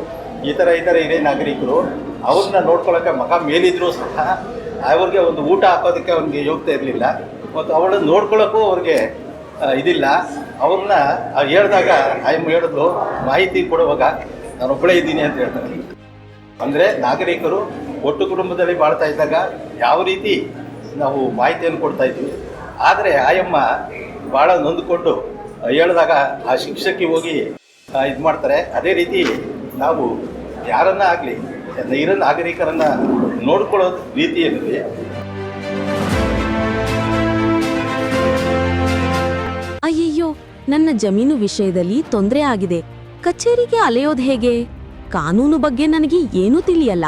ಈ ಥರ ಹಿರಿಯ ನಾಗರಿಕರು ಅವ್ರನ್ನ ನೋಡ್ಕೊಳ್ಳೋಕೆ ಮಗ ಮೇಲಿದ್ರು ಸಹ ಅವ್ರಿಗೆ ಒಂದು ಊಟ ಹಾಕೋದಕ್ಕೆ ಅವ್ರಿಗೆ ಯೋಗ್ಯತೆ ಇರಲಿಲ್ಲ, ಮತ್ತು ಅವಳನ್ನು ನೋಡ್ಕೊಳ್ಳೋಕ್ಕೂ ಅವ್ರಿಗೆ ಇದಿಲ್ಲ. ಅವ್ರನ್ನ ಹೇಳಿದಾಗ ಆಯಮ್ಮ ಹೇಳಿದ್ರು, ಮಾಹಿತಿ ಕೊಡುವಾಗ ನಾನೊಬ್ಬಳೇ ಇದ್ದೀನಿ ಅಂತ ಹೇಳ್ತಾರೆ. ಅಂದರೆ ನಾಗರಿಕರು ಒಟ್ಟು ಕುಟುಂಬದಲ್ಲಿ ಬಾಳ್ತಾ ಇದ್ದಾಗ ಯಾವ ರೀತಿ ನಾವು ಮಾಹಿತಿಯನ್ನು ಕೊಡ್ತಾ ಇದ್ವಿ, ಆದರೆ ಆಯಮ್ಮ ಭಾಳ ನೊಂದುಕೊಂಡು ಹೇಳಿದಾಗ ಆ ಶಿಕ್ಷಕಿ ಹೋಗಿ ಇದು ಮಾಡ್ತಾರೆ. ಅದೇ ರೀತಿ ನಾವು ಯಾರನ್ನ ಆಗಲಿ ಹಿರಿಯ ನಾಗರಿಕರನ್ನು ನೋಡ್ಕೊಳ್ಳೋ ರೀತಿಯಲ್ಲಿ ಅಯ್ಯಯ್ಯೋ, ನನ್ನ ಜಮೀನು ವಿಷಯದಲ್ಲಿ ತೊಂದರೆ ಆಗಿದೆ. ಕಚೇರಿಗೆ ಅಲೆಯೋದು ಹೇಗೆ? ಕಾನೂನು ಬಗ್ಗೆ ನನಗೆ ಏನೂ ತಿಳಿಯಲ್ಲ.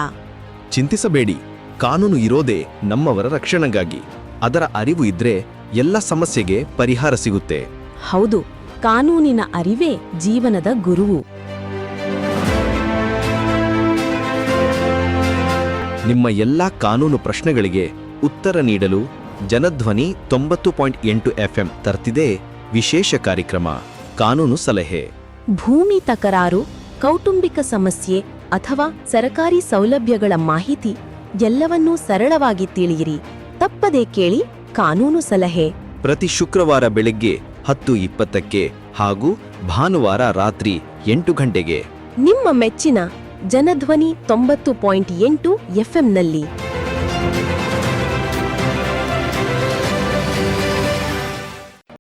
ಚಿಂತಿಸಬೇಡಿ, ಕಾನೂನು ಇರೋದೇ ನಮ್ಮವರ ರಕ್ಷಣೆಗಾಗಿ. ಅದರ ಅರಿವು ಇದ್ರೆ ಎಲ್ಲ ಸಮಸ್ಯೆಗೆ ಪರಿಹಾರ ಸಿಗುತ್ತೆ. ಹೌದು, ಕಾನೂನಿನ ಅರಿವೇ ಜೀವನದ ಗುರುವು. ನಿಮ್ಮ ಎಲ್ಲ ಕಾನೂನು ಪ್ರಶ್ನೆಗಳಿಗೆ ಉತ್ತರ ನೀಡಲು ಜನಧ್ವನಿ 90.8 FM ತರ್ತಿದೆ ವಿಶೇಷ ಕಾರ್ಯಕ್ರಮ ಕಾನೂನು ಸಲಹೆ. ಭೂಮಿ ತಕರಾರು, ಕೌಟುಂಬಿಕ ಸಮಸ್ಯೆ ಅಥವಾ ಸರಕಾರಿ ಸೌಲಭ್ಯಗಳ ಮಾಹಿತಿ ಎಲ್ಲವನ್ನೂ ಸರಳವಾಗಿ ತಿಳಿಯಿರಿ. ತಪ್ಪದೇ ಕೇಳಿ ಕಾನೂನು ಸಲಹೆ. ಪ್ರತಿ ಶುಕ್ರವಾರ ಬೆಳಗ್ಗೆ 10:20ಕ್ಕೆ ಹಾಗೂ ಭಾನುವಾರ ರಾತ್ರಿ 8 ಗಂಟೆಗೆ ನಿಮ್ಮ ಮೆಚ್ಚಿನ ಜನಧ್ವನಿ 90.8 FMನಲ್ಲಿ.